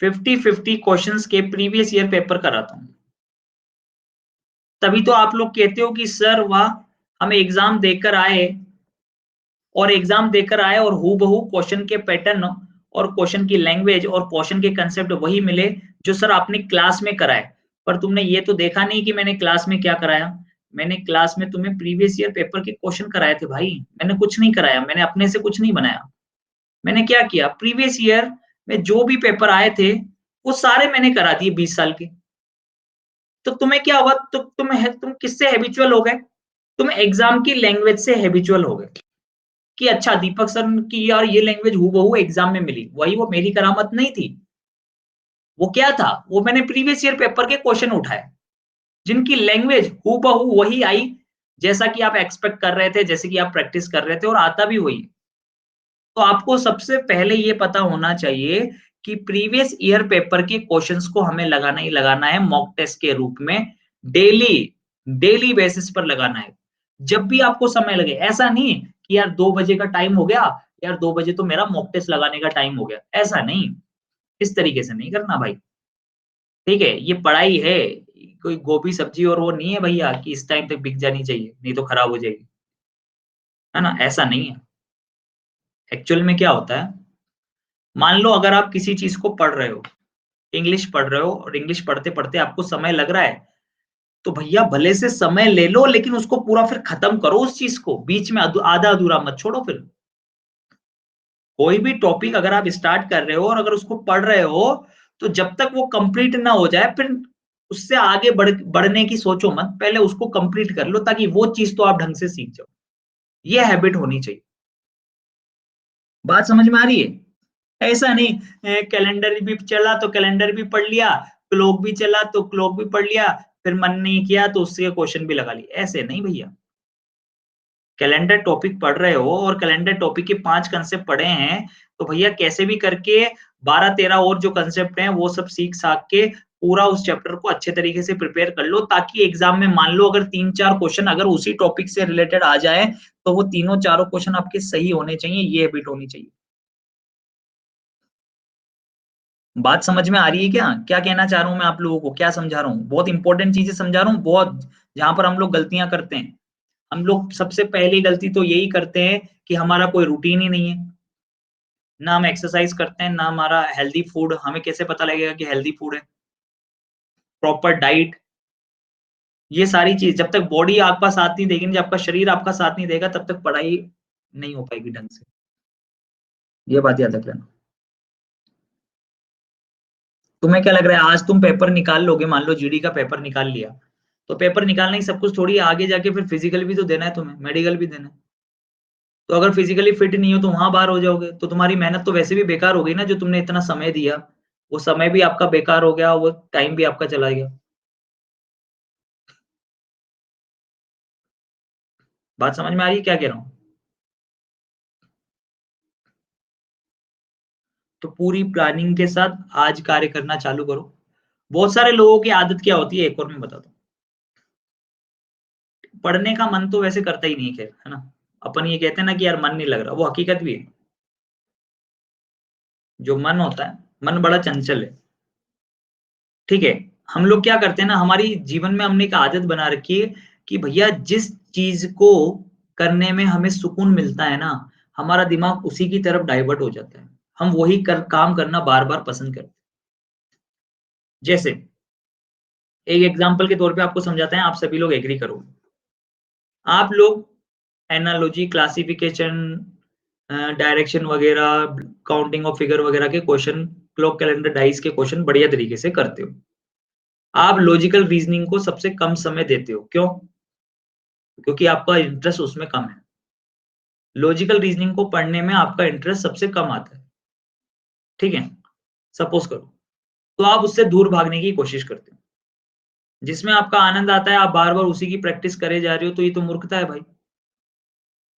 50-50 क्वेश्चंस के प्रीवियस ईयर पेपर कराता हूँ। तभी तो आप लोग कहते हो कि सर वाह, हम एग्जाम देकर आए और हूबहू क्वेश्चन के पैटर्न और क्वेश्चन की लैंग्वेज और क्वेश्चन के कंसेप्ट वही मिले जो सर आपने क्लास में कराए। पर तुमने ये तो देखा नहीं कि मैंने क्लास में क्या कराया। मैंने क्लास में तुम्हें प्रीवियस ईयर पेपर के क्वेश्चन कराए थे भाई, मैंने कुछ नहीं कराया, मैंने अपने से कुछ नहीं बनाया। मैंने क्या किया, प्रीवियस ईयर में जो भी पेपर आए थे वो सारे मैंने करा दिए 20 साल के। तो तुम्हें क्या हुआ, तुम किससे हैबिचुअल हो गए? तुम एग्जाम की लैंग्वेज से हैबिचुअल हो गए कि अच्छा दीपक सर की यार ये लैंग्वेज हूबहू एग्जाम में मिली, वही वो मेरी करामत नहीं थी। वो क्या था, वो मैंने प्रीवियस ईयर पेपर के क्वेश्चन उठाए जिनकी लैंग्वेज हूबहू वही आई, जैसा कि आप एक्सपेक्ट कर रहे थे, जैसे कि आप प्रैक्टिस कर रहे थे, और आता भी वही। तो आपको सबसे पहले ये पता होना चाहिए कि प्रीवियस ईयर पेपर के क्वेश्चंस को हमें लगाना ही लगाना है मॉक टेस्ट के रूप में, डेली डेली बेसिस पर लगाना है। जब भी आपको समय लगे, ऐसा नहीं कि यार 2 बजे का टाइम हो गया, यार 2 बजे तो मेरा मॉक टेस्ट लगाने का टाइम हो गया, ऐसा नहीं। इस तरीके से नहीं करना भाई। ठीक है, ये पढ़ाई है, कोई गोभी सब्जी और वो नहीं है भैया कि इस टाइम तक बिक जानी चाहिए, नहीं तो खराब हो जाएगी, है ना? ऐसा नहीं है। एक्चुअल में क्या होता है, मान लो अगर आप किसी चीज़ को पढ़ रहे हो, इंग्लिश पढ़ रहे हो और इंग्लिश पढ़ते-पढ़ते आपको समय लग रहा है, तो भैया भले से समय ले लो लेकिन उसको पूरा फिर खत्म करो उस चीज़ को, बीच में आधा-अधूरा मत छोड़ो फिर। कोई भी टॉपिक अगर आप स्टार्ट कर रहे हो और अगर उसको पढ़ रहे हो, तो जब तक वो कंप्लीट ना हो जाए फिर उससे आगे बढ़ने की सोचो मत, पहले उसको कंप्लीट कर लो ताकि वो चीज़ तो आप ढंग से सीख जाओ। ये हैबिट होनी चाहिए। बात समझ में आ रही है? ऐसा नहीं कैलेंडर भी चला तो कैलेंडर भी पढ़ लिया, क्लॉक भी चला तो क्लॉक भी पढ़ लिया, फिर मन नहीं किया तो उससे क्वेश्चन भी लगा लिए। ऐसे नहीं भैया। कैलेंडर टॉपिक पढ़ रहे हो और कैलेंडर टॉपिक के 5 कांसेप्ट पढ़े हैं, तो भैया कैसे भी करके 12-13 और जो कांसेप्ट हैं वो सब सीख-साख के पूरा उस चैप्टर को अच्छे तरीके से प्रिपेयर कर लो ताकि एग्ज़ाम में मान लो अगर 3-4 क्वेश्चन अगर उसी टॉपिक से रिलेटेड आ जाए, तो वो तीनों चारों क्वेश्चन आपके सही होने चाहिए, ये हैबिट होनी चाहिए। बात समझ में आ रही है क्या? क्या कहना चाह रहा हूँ मैं आप लोगों को? क्या समझा रहा हूँ? बहुत इंपॉर्टेंट चीज़ें समझा रहा हूँ, बहुत जहाँ पर हम लोग गलतियाँ करते हैं। हम लोग सबसे पहली गलती तो यही करते हैं कि हमारा कोई रूटीन ही नहीं है। ना हम एक्सरसाइज करते हैं, ना हमारा हेल्दी फूड, हमें कैसे पता लगेगा कि हेल्दी फूड है? प्रॉपर डाइट, ये सारी चीज़ जब तक बॉडी आपका साथ नहीं देगी, जब आपका शरीर आपका साथ नहीं देगा, तब तक पढ़ाई नहीं हो पाएगी ढंग से। ये बात याद रख लेना। तुम्हें क्या लग रहा है आज तुम पेपर निकाल लोगे, मान लो जीडी का पेपर निकाल लिया, तो पेपर निकालना ही सब कुछ थोड़ी है, आगे जाके फिर फिजिकल भी तो देना है तुम्हें, मेडिकल भी देना है। तो अगर फिजिकली फिट नहीं हो तो वहां बाहर हो जाओगे, तो तुम्हारी मेहनत तो वैसे भी बेकार हो गई ना, जो तुमने इतना समय दिया, वो समय भी आपका बेकार हो गया, वो टाइम भी आपका चला गया। बात समझ में आ रही है क्या कह रहा हूँ? तो पूरी प्लानिंग के साथ आज कार्य करना चालू करो। बहुत सारे लोगों की आदत क्या होती है, एक और मैं बताता हूँ। पढ़ने का मन तो वैसे करता ही नहीं है, खैर, है ना? अपन ये कहते हैं ना कि यार मन नहीं लग रहा, वो हकीकत भी है। जो मन होता है, मन बड़ा चंचल है। ठीक है, हम लोग क्या करते हैं ना, हमारी जीवन में हमने एक आदत बना रखी है कि भैया जिस चीज को करने में हमें सुकून मिलता है ना, हमारा दिमाग उसी की तरफ डाइवर्ट हो जाता है। हम वही काम करना बार बार पसंद करते हैं। जैसे एक एग्जांपल के तौर पे आपको समझाते हैं, आप सभी लोग एग्री करो। आप लोग एनालॉजी, क्लासिफिकेशन, डायरेक्शन वगैरह, काउंटिंग ऑफ फिगर वगैरह के क्वेश्चन, क्लॉक कैलेंडर डाइस के क्वेश्चन बढ़िया तरीके से करते हो। आप लॉजिकल रीजनिंग को सबसे कम समय देते हो, क्यों? क्योंकि आपका इंटरेस्ट उसमें कम है। लॉजिकल रीजनिंग को पढ़ने में आपका इंटरेस्ट सबसे कम आता है। ठीक है, सपोज करो, तो आप उससे दूर भागने की कोशिश करते हो। जिसमें आपका आनंद आता है, आप बार बार उसी की प्रैक्टिस करे जा रहे हो, तो ये तो मूर्खता है भाई।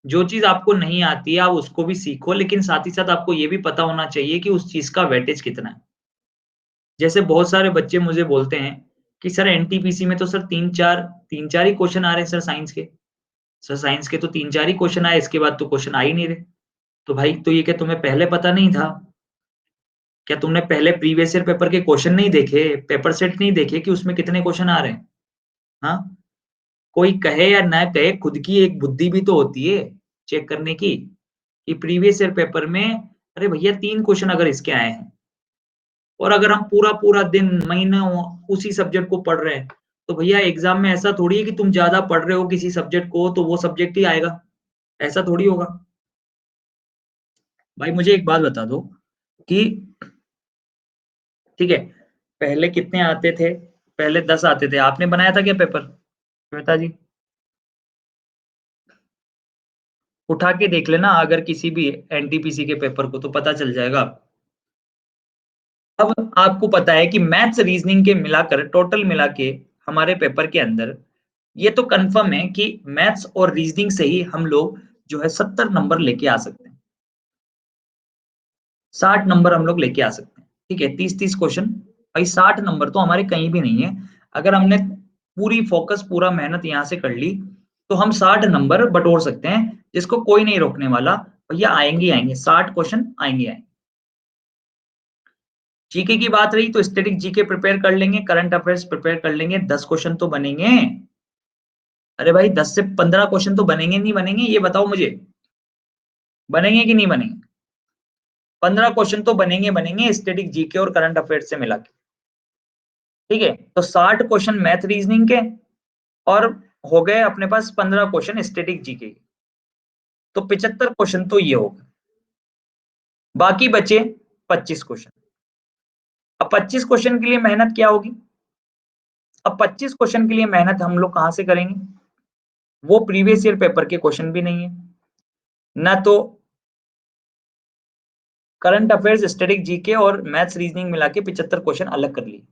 जो चीज आपको नहीं आती है आप उसको भी सीखो, लेकिन साथ ही साथ आपको ये भी पता होना चाहिए कि उस चीज का वेटेज कितना है। जैसे बहुत सारे बच्चे मुझे बोलते हैं कि सर एनटीपीसी में तो सर तीन चार ही क्वेश्चन आ रहे हैं सर साइंस के। सर साइंस के तो 3-4 ही क्वेश्चन आए, इसके बाद तो क्वेश्चन आ ही नहीं रहे। तो भाई, तो ये क्या तुम्हें पहले पता नहीं था? क्या तुमने पहले प्रीवियस ईयर पेपर के क्वेश्चन नहीं देखे, पेपर सेट नहीं देखे कि उसमें कितने क्वेश्चन आ रहे हैं? हाँ, कोई कहे या ना कहे, खुद की एक बुद्धि भी तो होती है चेक करने की, कि प्रीवियस ईयर पेपर में अरे भैया 3 क्वेश्चन अगर इसके आए हैं और अगर हम पूरा पूरा दिन महीना उसी सब्जेक्ट को पढ़ रहे हैं, तो भैया एग्जाम में ऐसा थोड़ी है कि तुम ज्यादा पढ़ रहे हो किसी सब्जेक्ट को तो वो सब्जेक्ट ही आएगा। ऐसा थोड़ी होगा। भाई मुझे एक बात बता दो कि ठीक है, पहले कितने आते थे? पहले 10 आते थे। आपने बनाया था क्या पेपर? श्वेता जी, उठा के देख लेना अगर किसी भी एनटीपीसी के पेपर को, तो पता चल जाएगा। अब आपको पता है कि मैथ्स रीजनिंग के मिलाकर टोटल मिला के हमारे पेपर के अंदर ये तो कंफर्म है कि मैथ्स और रीजनिंग से ही हम लोग जो है 70 नंबर लेके आ सकते हैं। 60 नंबर हम लोग लेके आ सकते हैं। ठीक है, 30-30 क्वेश्चन, भाई 60 नंबर तो हमारे कहीं भी नहीं है। अगर हमने पूरी फोकस, पूरा मेहनत यहाँ से कर ली, तो हम 60 नंबर बटोर सकते हैं, जिसको कोई नहीं रोकने वाला। भैया आएंगे आएंगे, 60 क्वेश्चन आएंगे आएंगे। जीके की बात रही तो स्टैटिक जीके प्रिपेयर कर लेंगे, करंट अफेयर्स प्रिपेयर कर लेंगे, 10 क्वेश्चन तो बनेंगे। अरे भाई 10 से 15 क्वेश्चन तो बनेंगे नहीं बनेंगे, ये बताओ मुझे, बनेंगे कि नहीं बनेंगे? 15 क्वेश्चन तो बनेंगे बनेंगे स्टैटिक जीके और करंट अफेयर्स से मिला के। ठीक है, तो 60 क्वेश्चन मैथ रीजनिंग के और हो गए अपने पास 15 क्वेश्चन स्टैटिक जीके के, तो 75 क्वेश्चन तो ये हो गए। बाकी बचे 25 क्वेश्चन। अब 25 क्वेश्चन के लिए मेहनत क्या होगी? अब 25 क्वेश्चन के लिए मेहनत हम लोग कहां से करेंगे? वो प्रीवियस ईयर पेपर के क्वेश्चन भी नहीं है, ना तो करंट अफेयर्स, स्टैटिक जीके और मैथ्स रीजनिंग मिला के 75 क्वेश्चन अलग कर लिए।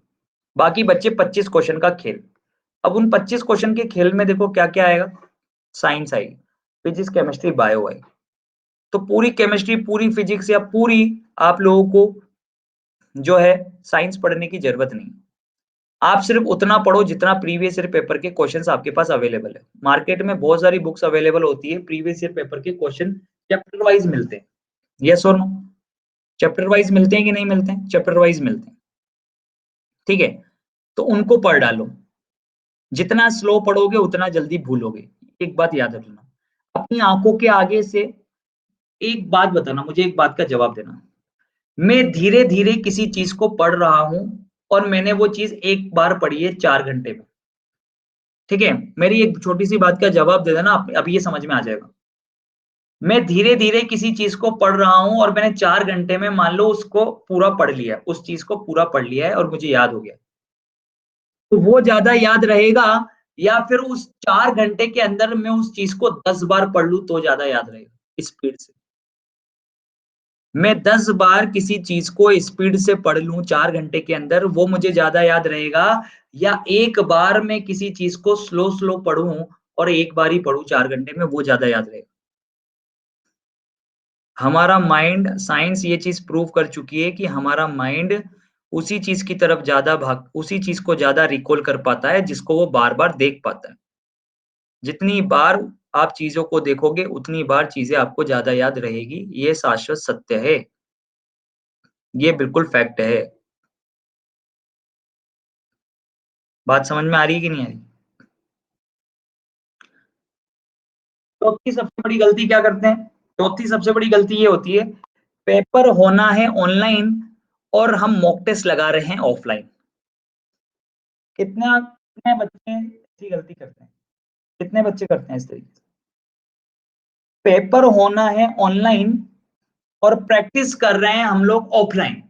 बाकी बच्चे 25 क्वेश्चन का खेल। अब उन 25 क्वेश्चन के खेल में देखो क्या क्या आएगा। साइंस आएगी, फिजिक्स केमिस्ट्री बायो आएगी। तो पूरी केमिस्ट्री, पूरी फिजिक्स या पूरी आप लोगों को जो है साइंस पढ़ने की जरूरत नहीं। आप सिर्फ उतना पढ़ो जितना प्रीवियस ईयर पेपर के क्वेश्चंस आपके पास अवेलेबल है। मार्केट में बहुत सारी बुक्स अवेलेबल होती है, प्रीवियस ईयर पेपर के क्वेश्चन चैप्टर वाइज मिलते हैं। यस और नो? चैप्टर वाइज मिलते हैं कि नहीं मिलते हैं? चैप्टर वाइज मिलते हैं। ठीक है, तो उनको पढ़ डालो। जितना स्लो पढ़ोगे उतना जल्दी भूलोगे। एक बात याद रखना, अपनी आंखों के आगे से एक बात बताना, मुझे एक बात का जवाब देना। मैं धीरे धीरे किसी चीज को पढ़ रहा हूं और मैंने वो चीज एक बार पढ़ी है 4 घंटे में। ठीक है, मेरी एक छोटी सी बात का जवाब दे देना, अभी ये समझ में आ जाएगा। मैं धीरे धीरे किसी चीज को पढ़ रहा हूं और मैंने 4 घंटे में मान लो उसको पूरा पढ़ लिया, उस चीज को पूरा पढ़ लिया है और मुझे याद हो गया। तो वो ज्यादा याद रहेगा, या फिर उस 4 घंटे के अंदर मैं उस चीज को 10 बार पढ़ लूं तो ज्यादा याद रहेगा स्पीड से? मैं 10 बार किसी चीज को स्पीड से पढ़ लूं 4 घंटे के अंदर, वो मुझे ज्यादा याद रहेगा, या एक बार मैं किसी चीज को स्लो स्लो पढ़ूं और एक बार ही पढ़ूं 4 घंटे में, वो ज्यादा याद रहेगा? हमारा माइंड, साइंस ये चीज प्रूव कर चुकी है कि हमारा माइंड उसी चीज की तरफ ज्यादा भाग, उसी चीज को ज्यादा रिकॉल कर पाता है जिसको वो बार बार देख पाता है। जितनी बार आप चीजों को देखोगे उतनी बार चीजें आपको ज्यादा याद रहेगी, ये शाश्वत सत्य है। ये बिल्कुल फैक्ट है। बात समझ में आ रही है कि नहीं आ रही? चौथी सबसे बड़ी गलती क्या करते हैं? चौथी सबसे बड़ी गलती ये होती है, पेपर होना है ऑनलाइन और हम मॉक टेस्ट लगा रहे हैं ऑफलाइन। कितने बच्चे ऐसी गलती करते हैं? कितने बच्चे करते हैं इस तरीके से? पेपर होना है ऑनलाइन और प्रैक्टिस कर रहे हैं हम लोग ऑफलाइन।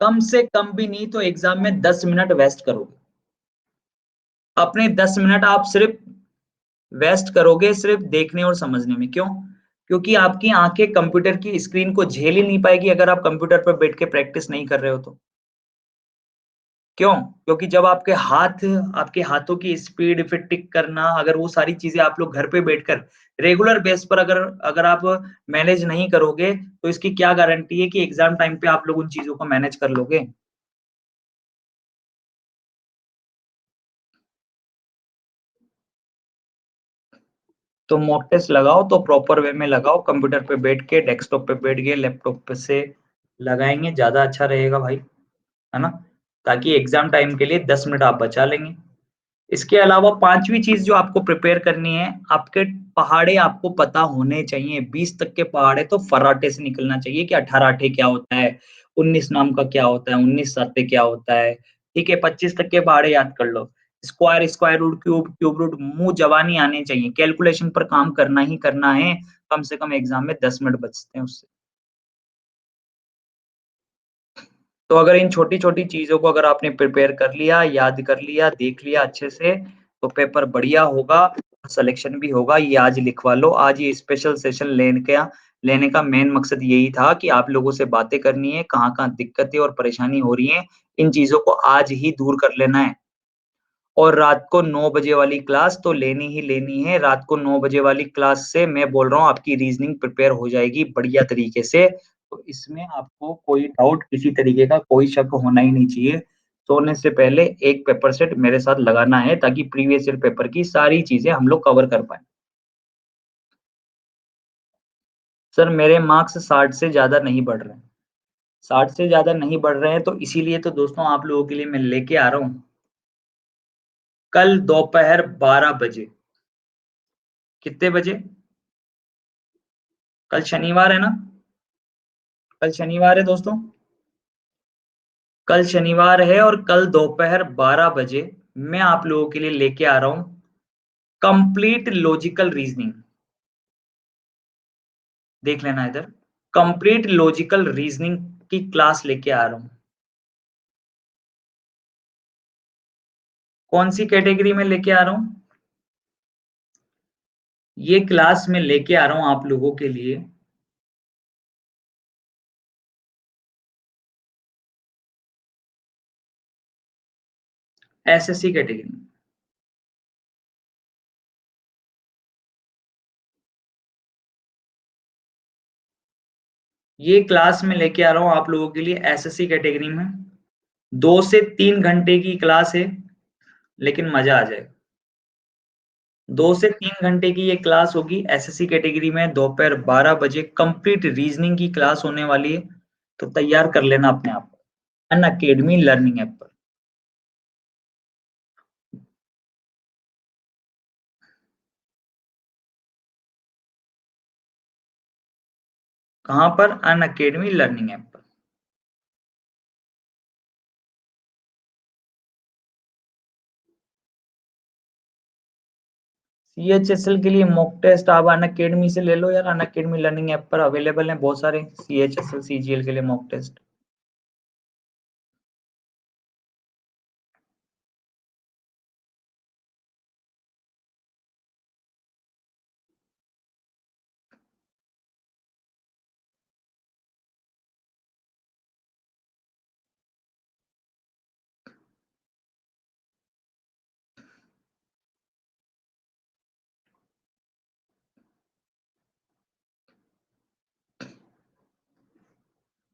कम से कम भी नहीं तो एग्जाम में 10 मिनट वेस्ट करोगे। अपने 10 मिनट आप सिर्फ वेस्ट करोगे सिर्फ देखने और समझने में। क्यों? क्योंकि आपकी आंखें कंप्यूटर की स्क्रीन को झेल ही नहीं पाएगी अगर आप कंप्यूटर पर बैठ के प्रैक्टिस नहीं कर रहे हो तो। क्यों? क्योंकि जब आपके हाथों की स्पीड, फिर टिक करना, अगर वो सारी चीजें आप लोग घर पे बैठकर रेगुलर बेस पर अगर अगर आप मैनेज नहीं करोगे तो इसकी क्या गारंटी है कि एग्जाम टाइम पे आप लोग उन चीजों को मैनेज कर लोगे? तो मॉक टेस्ट लगाओ तो प्रॉपर वे में लगाओ, कंप्यूटर पे बैठ के, डेस्कटॉप पे बैठ के, लैपटॉप पे से लगाएंगे ज्यादा अच्छा रहेगा भाई, है ना? ताकि एग्जाम टाइम के लिए 10 मिनट आप बचा लेंगे। इसके अलावा पांचवी चीज जो आपको प्रिपेयर करनी है, आपके पहाड़े आपको पता होने चाहिए। 20 तक के पहाड़े तो फर्राटे से निकलना चाहिए कि 18 क्या होता है, 19 नाम का क्या होता है, 19 साते क्या होता है। ठीक है, 25 तक के पहाड़े याद कर लो। Square, square root, cube, cube root, मुंह जवानी आने चाहिए। कैलकुलेशन पर काम करना ही करना है। कम से कम एग्जाम में 10 मिनट बचते हैं उससे। तो अगर इन छोटी छोटी चीजों को अगर आपने प्रिपेयर कर लिया, याद कर लिया, देख लिया अच्छे से, तो पेपर बढ़िया होगा, सिलेक्शन भी होगा। ये आज लिखवा लो। आज ये स्पेशल सेशन लेने का मेन मकसद यही था कि आप लोगों से बातें करनी है, कहाँ कहाँ दिक्कतें और परेशानी हो रही है, इन चीजों को आज ही दूर कर लेना है। और रात को 9 बजे वाली क्लास तो लेनी ही लेनी है। रात को 9 बजे वाली क्लास से मैं बोल रहा हूँ आपकी रीजनिंग प्रिपेयर हो जाएगी बढ़िया तरीके से। तो इसमें आपको कोई डाउट, किसी तरीके का कोई शक होना ही नहीं चाहिए। सोने से पहले एक पेपर सेट मेरे साथ लगाना है ताकि प्रीवियस ईयर पेपर की सारी चीजें हम लोग कवर कर पाए। सर मेरे मार्क्स 60 से ज्यादा नहीं बढ़ रहे हैं। 60 से ज्यादा नहीं बढ़ रहे हैं, तो इसीलिए तो दोस्तों आप लोगों के लिए मैं लेके आ रहा हूँ कल दोपहर 12 बजे। कितने बजे? कल शनिवार है ना? कल शनिवार है दोस्तों। कल शनिवार है और कल दोपहर 12 बजे मैं आप लोगों के लिए लेके आ रहा हूं कंप्लीट लॉजिकल रीजनिंग। देख लेना इधर, कंप्लीट लॉजिकल रीजनिंग की क्लास लेके आ रहा हूं। कौन सी कैटेगरी में लेके आ रहा हूं? ये क्लास में लेके आ रहा हूं आप लोगों के लिए एसएससी कैटेगरी। ये क्लास में लेके आ रहा हूं आप लोगों के लिए एसएससी कैटेगरी में। 2 से 3 घंटे की क्लास है, लेकिन मजा आ जाएगा। 2 से 3 घंटे की ये क्लास होगी एसएससी कैटेगरी में, दोपहर 12 बजे कंप्लीट रीजनिंग की क्लास होने वाली है। तो तैयार कर लेना अपने आप को अन अकेडमी लर्निंग ऐप पर। कहां पर? अन अकेडमी लर्निंग ऐप पर। सीएचएसएल के लिए मॉक टेस्ट आप अन अकेडमी से ले लो यार, अन अकेडमी लर्निंग ऐप पर अवेलेबल है बहुत सारे सीएचएसएल सीजीएल के लिए मॉक टेस्ट।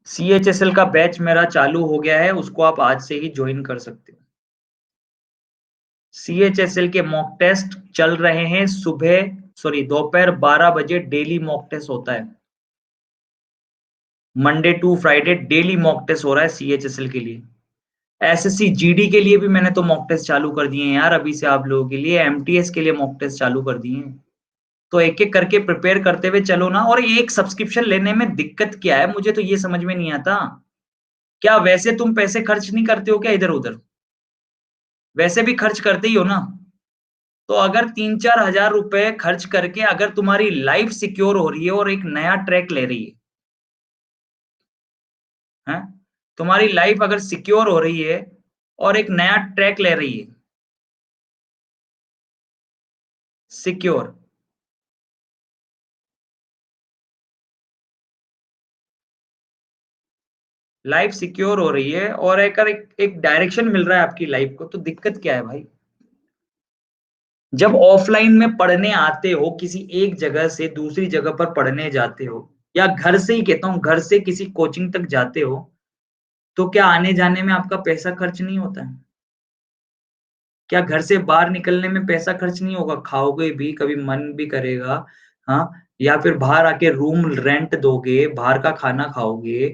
सीएचएसएल का बैच मेरा चालू हो गया है, उसको आप आज से ही ज्वाइन कर सकते हो। सीएचएसएल के मॉक टेस्ट चल रहे हैं सुबह, सॉरी दोपहर 12 बजे डेली मॉक टेस्ट होता है। Monday to Friday daily mock test हो रहा है सीएचएसएल के लिए। एसएससी जीडी के लिए भी मैंने तो मॉक टेस्ट चालू कर दिए हैं यार अभी से आप लोगों के लिए, एमटीएस के लिए मॉक टेस्ट चालू कर दिए हैं। तो एक एक करके प्रिपेयर करते हुए चलो ना। और एक सब्सक्रिप्शन लेने में दिक्कत क्या है, मुझे तो ये समझ में नहीं आता। क्या वैसे तुम पैसे खर्च नहीं करते हो क्या इधर उधर? वैसे भी खर्च करते ही हो ना। तो अगर 3-4 हजार रुपए खर्च करके अगर तुम्हारी लाइफ सिक्योर हो रही है और एक नया ट्रैक ले रही है, तुम्हारी लाइफ अगर सिक्योर हो रही है और एक नया ट्रैक ले रही है, सिक्योर लाइफ सिक्योर हो रही है और एक डायरेक्शन मिल रहा है आपकी लाइफ को, तो दिक्कत क्या है भाई? जब ऑफलाइन में पढ़ने आते हो, किसी एक जगह से दूसरी जगह पर पढ़ने जाते हो, या घर से ही कहता हूँ, घर से किसी कोचिंग तक जाते हो, तो क्या आने जाने में आपका पैसा खर्च नहीं होता है? क्या घर से बाहर निकलने में पैसा खर्च नहीं होगा? खाओगे भी, कभी मन भी करेगा, हाँ, या फिर बाहर आके रूम रेंट दोगे, बाहर का खाना खाओगे,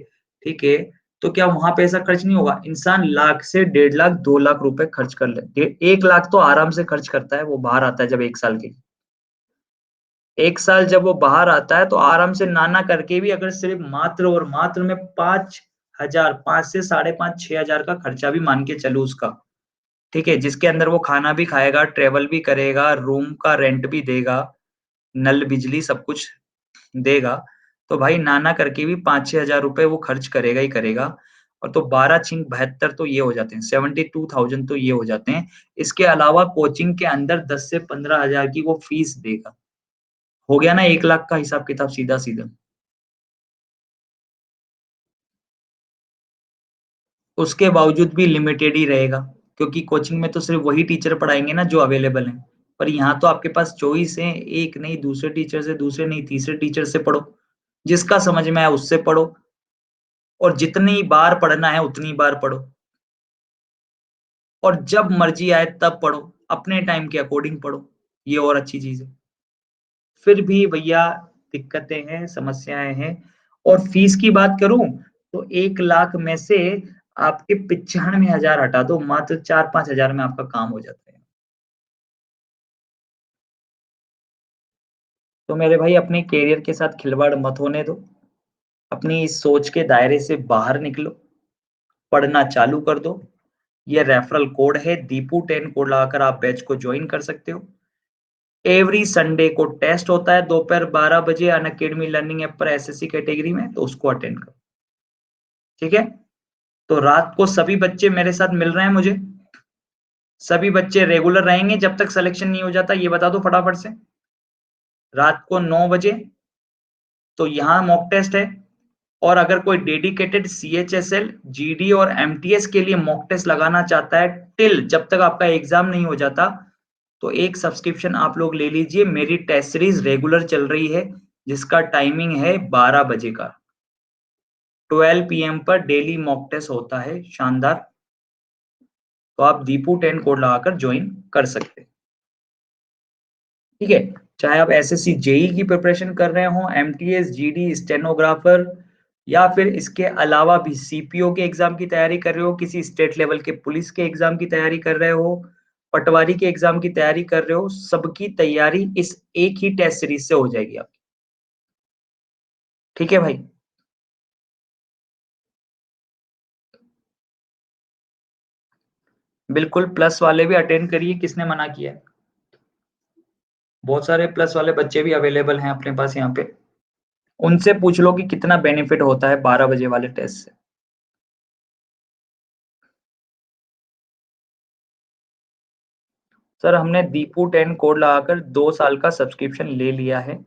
ठीक है, तो क्या वहां पैसा खर्च नहीं होगा? इंसान लाख से 1.5 लाख 2 लाख रुपए खर्च कर ले, 1 लाख तो आराम से खर्च करता है वो बाहर आता है जब 1 साल के। 1 साल जब वो बाहर आता है तो आराम से नाना करके भी अगर सिर्फ मात्र और मात्र में 5 हजार, 5 से 5.5 6 हजार का खर्चा भी मान के चलो उसका, ठीक है, जिसके अंदर वो खाना भी खाएगा, ट्रेवल भी करेगा, रूम का रेंट भी देगा, नल बिजली सब कुछ देगा, तो भाई नाना करके भी 5-6 हजार रुपए वो खर्च करेगा ही करेगा। और तो 12 छिंग 72 तो ये हो जाते हैं, 72,000 तो ये हो जाते हैं। इसके अलावा कोचिंग के अंदर 10 से 15 हजार की वो फीस देगा। हो गया ना 1 लाख का हिसाब किताब सीधा सीधा। उसके बावजूद भी लिमिटेड ही रहेगा, क्योंकि कोचिंग में तो सिर्फ वही टीचर पढ़ाएंगे ना जो अवेलेबल हैं। पर यहाँ तो आपके पास चॉइस है, एक नहीं दूसरे टीचर से, दूसरे नहीं तीसरे टीचर से पढ़ो, जिसका समझ में आए उससे पढ़ो, और जितनी बार पढ़ना है उतनी बार पढ़ो, और जब मर्जी आए तब पढ़ो, अपने टाइम के अकॉर्डिंग पढ़ो। ये और अच्छी चीज है। फिर भी भैया दिक्कतें हैं, समस्याएं हैं। और फीस की बात करूं तो 1 लाख में से आपके 95,000 हटा दो, मात्र 4-5 हजार में आपका काम हो जाता है। तो मेरे भाई अपने कैरियर के साथ खिलवाड़ मत होने दो, अपनी इस सोच के दायरे से बाहर निकलो, पढ़ना चालू कर दो। ये रेफरल कोड है दीपू10 कोड लगाकर आप बैच को ज्वाइन कर सकते हो। एवरी संडे को टेस्ट होता है दोपहर 12 बजे अनअकैडमी लर्निंग ऐप पर एसएससी कैटेगरी में, तो उसको अटेंड करो। ठीक है, तो रात को सभी बच्चे मेरे साथ मिल रहे हैं मुझे, सभी बच्चे रेगुलर रहेंगे जब तक सिलेक्शन नहीं हो जाता, ये बता दो फटाफट से। रात को 9 बजे तो यहाँ मॉक टेस्ट है। और अगर कोई डेडिकेटेड सीएचएसएल जीडी और एमटीएस के लिए मॉक टेस्ट लगाना चाहता है टिल जब तक आपका एग्जाम नहीं हो जाता, तो एक सब्सक्रिप्शन आप लोग ले लीजिए। मेरी टेस्ट सीरीज रेगुलर चल रही है जिसका टाइमिंग है 12 बजे का, 12 PM पर डेली मॉक टेस्ट होता है, शानदार। तो आप दीपू10 कोड लगाकर ज्वाइन कर सकते हैं। ठीक है, चाहे आप एसएससी जेई की प्रिपरेशन कर रहे हो, एमटीएस जीडी स्टेनोग्राफर, या फिर इसके अलावा भी सीपीओ के एग्जाम की तैयारी कर रहे हो, किसी स्टेट लेवल के पुलिस के एग्जाम की तैयारी कर रहे हो, पटवारी के एग्जाम की तैयारी कर रहे हो, सबकी तैयारी इस एक ही टेस्ट सीरीज से हो जाएगी आपकी। ठीक है भाई, बिल्कुल प्लस वाले भी अटेंड करिए, किसने मना किया है। बहुत सारे प्लस वाले बच्चे भी अवेलेबल हैं अपने पास यहाँ पे, उनसे पूछ लो कि कितना बेनिफिट होता है 12 बजे वाले टेस्ट से। सर हमने दीपू10 कोड लगाकर 2 साल का सब्सक्रिप्शन ले लिया है।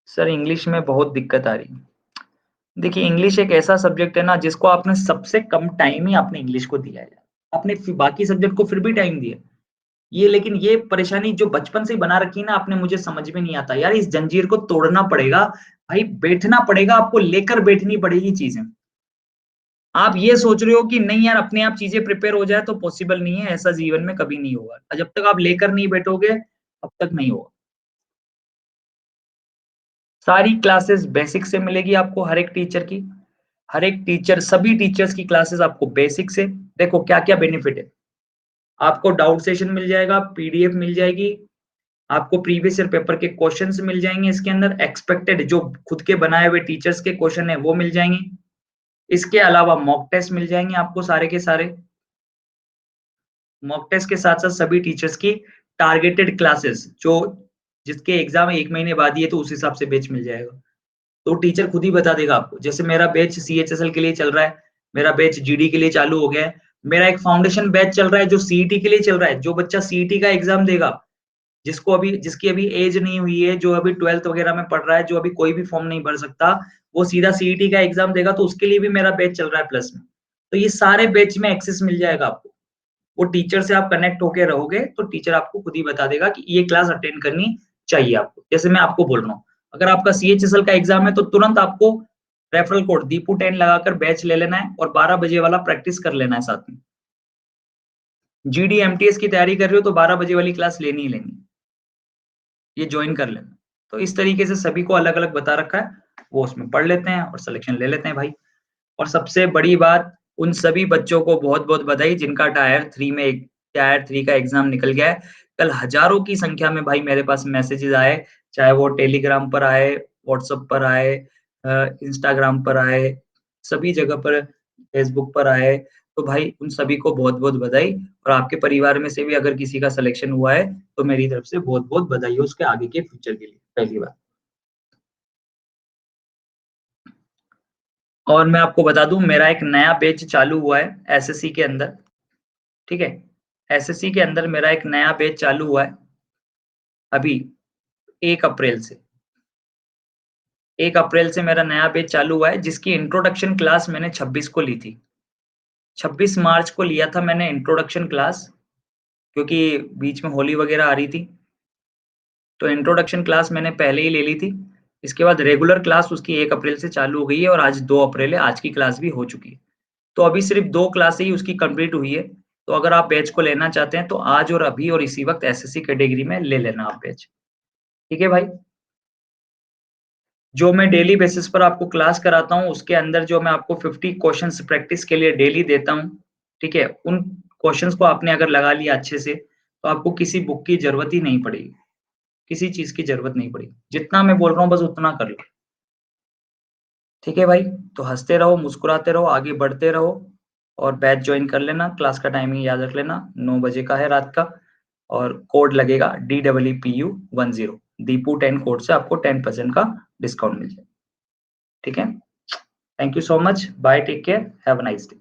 सर इंग्लिश में बहुत दिक्कत आ रही है। देखिए इंग्लिश एक ऐसा सब्जेक्ट है ना जिसको आपने सबसे कम टाइम ही आपने इंग्लिश को दिया है। आपने बाकी सब्जेक्ट को फिर भी टाइम दिया ये, लेकिन ये परेशानी जो बचपन से ही बना रखी है ना आपने, मुझे समझ में नहीं आता यार। इस जंजीर को तोड़ना पड़ेगा भाई, बैठना पड़ेगा आपको, लेकर बैठनी पड़ेगी चीजें। आप ये सोच रहे हो कि नहीं यार अपने आप चीजें प्रिपेयर हो जाए, तो पॉसिबल नहीं है, ऐसा जीवन में कभी नहीं होगा। जब तक आप लेकर नहीं बैठोगे तब तक नहीं होगा। सारी क्लासेस बेसिक से मिलेगी आपको, हर एक टीचर की, हर एक टीचर, सभी टीचर्स की क्लासेस आपको बेसिक से। देखो क्या क्या बेनिफिट है, आपको डाउट सेशन मिल जाएगा, पीडीएफ मिल जाएगी, आपको प्रीवियस ईयर पेपर के क्वेश्चंस मिल जाएंगे, इसके अंदर एक्सपेक्टेड जो खुद के बनाए हुए टीचर्स के क्वेश्चन है वो मिल जाएंगे। इसके अलावा मॉक टेस्ट मिल जाएंगे आपको सारे के सारे। मॉक टेस्ट के साथ साथ सभी टीचर्स की टारगेटेड क्लासेस, जो जिसके एग्जाम 1 महीने बाद ही है, तो उस हिसाब से बैच मिल जाएगा। तो टीचर खुद ही बता देगा आपको। जैसे मेरा बैच सीएचएसएल के लिए चल रहा है, मेरा बैच जीडी के लिए चालू हो गया है, मेरा एक फाउंडेशन बैच चल रहा है जो सीईटी के लिए चल रहा है। जो बच्चा सीईटी का एग्जाम देगा, जिसको अभी, जिसकी अभी एज नहीं हुई है, जो अभी 12th वगैरह में पढ़ रहा है, जो अभी कोई भी फॉर्म नहीं भर सकता, वो सीधा सीईटी का एग्जाम देगा, तो उसके लिए भी मेरा बैच चल रहा है प्लस में। तो ये सारे बैच में एक्सेस मिल जाएगा आपको। वो टीचर से आप कनेक्ट होके रहोगे तो टीचर आपको खुद ही बता देगा कि ये क्लास अटेंड करनी चाहिए आपको। जैसे मैं आपको बोल रहा हूँ, अगर आपका सीएचएसएल का एग्जाम है तो तुरंत आपको रेफरल कोड दीपू10 लगाकर बैच ले लेना है और 12 बजे वाला प्रैक्टिस कर लेना है साथ में। जीडी एमटीएस की तैयारी कर रहे हो तो 12 बजे वाली क्लास लेनी ही लेनी, ये ज्वाइन कर लेना। तो इस तरीके से सभी को अलग अलग बता रखा है, वो उसमें पढ़ लेते हैं और सिलेक्शन ले लेते हैं भाई। और सबसे बड़ी बात, उन सभी बच्चों को बहुत बहुत बधाई जिनका टायर 3 का एग्जाम निकल गया है। कल हजारों की संख्या में भाई मेरे पास मैसेजेस आए, चाहे वो टेलीग्राम पर आए, व्हाट्सएप पर आए, इंस्टाग्राम पर आए, सभी जगह पर, फेसबुक पर आए। तो भाई उन सभी को बहुत बहुत बधाई। और आपके परिवार में से भी अगर किसी का सिलेक्शन हुआ है तो मेरी तरफ से बहुत बहुत बधाई हो उसके आगे के फ्यूचर के लिए, पहली बात। और मैं आपको बता दूं, मेरा एक नया बैच चालू हुआ है एसएससी के अंदर। ठीक है, एसएससी के अंदर मेरा एक नया बैच चालू हुआ है अभी 1 अप्रैल से। 1 अप्रैल से मेरा नया बैच चालू हुआ है जिसकी इंट्रोडक्शन क्लास मैंने 26 को ली थी। 26 मार्च को लिया था मैंने इंट्रोडक्शन क्लास, क्योंकि बीच में होली वगैरह आ रही थी, तो इंट्रोडक्शन क्लास मैंने पहले ही ले ली थी। इसके बाद रेगुलर क्लास उसकी 1 अप्रैल से चालू हो गई है और आज 2 अप्रैल है, आज की क्लास भी हो चुकी है। तो अभी सिर्फ 2 क्लासें ही उसकी कंप्लीट हुई है। तो अगर आप बैच को लेना चाहते हैं तो आज और अभी और इसी वक्त एसएससी कैटेगरी में ले लेना आप बैच। ठीक है भाई? जो मैं डेली बेसिस पर आपको क्लास कराता हूँ, उसके अंदर जो मैं आपको 50 क्वेश्चंस प्रैक्टिस के लिए डेली देता हूँ, ठीक है? उन क्वेश्चंस को आपने अगर लगा लिया अच्छे से, तो आपको किसी बुक की ज़रूरत ही नहीं पड़ेगी, किसी चीज़ की ज़रूरत नहीं पड़ेगी। जितना मैं बोल रहा हूँ बस उतना कर लो। ठीक है भाई? तो हँसते रहो, मुस्कुराते रहो, आगे बढ़ते रहो और बैच जॉइन कर लेना। क्लास का टाइमिंग याद रख लेना, 9 बजे का है रात का और कोड लगेगा DEEPU10 दीपू 10 कोड से आपको 10% का डिस्काउंट मिल जाएगा। ठीक है? Thank you so much. Bye, take care, have a nice day.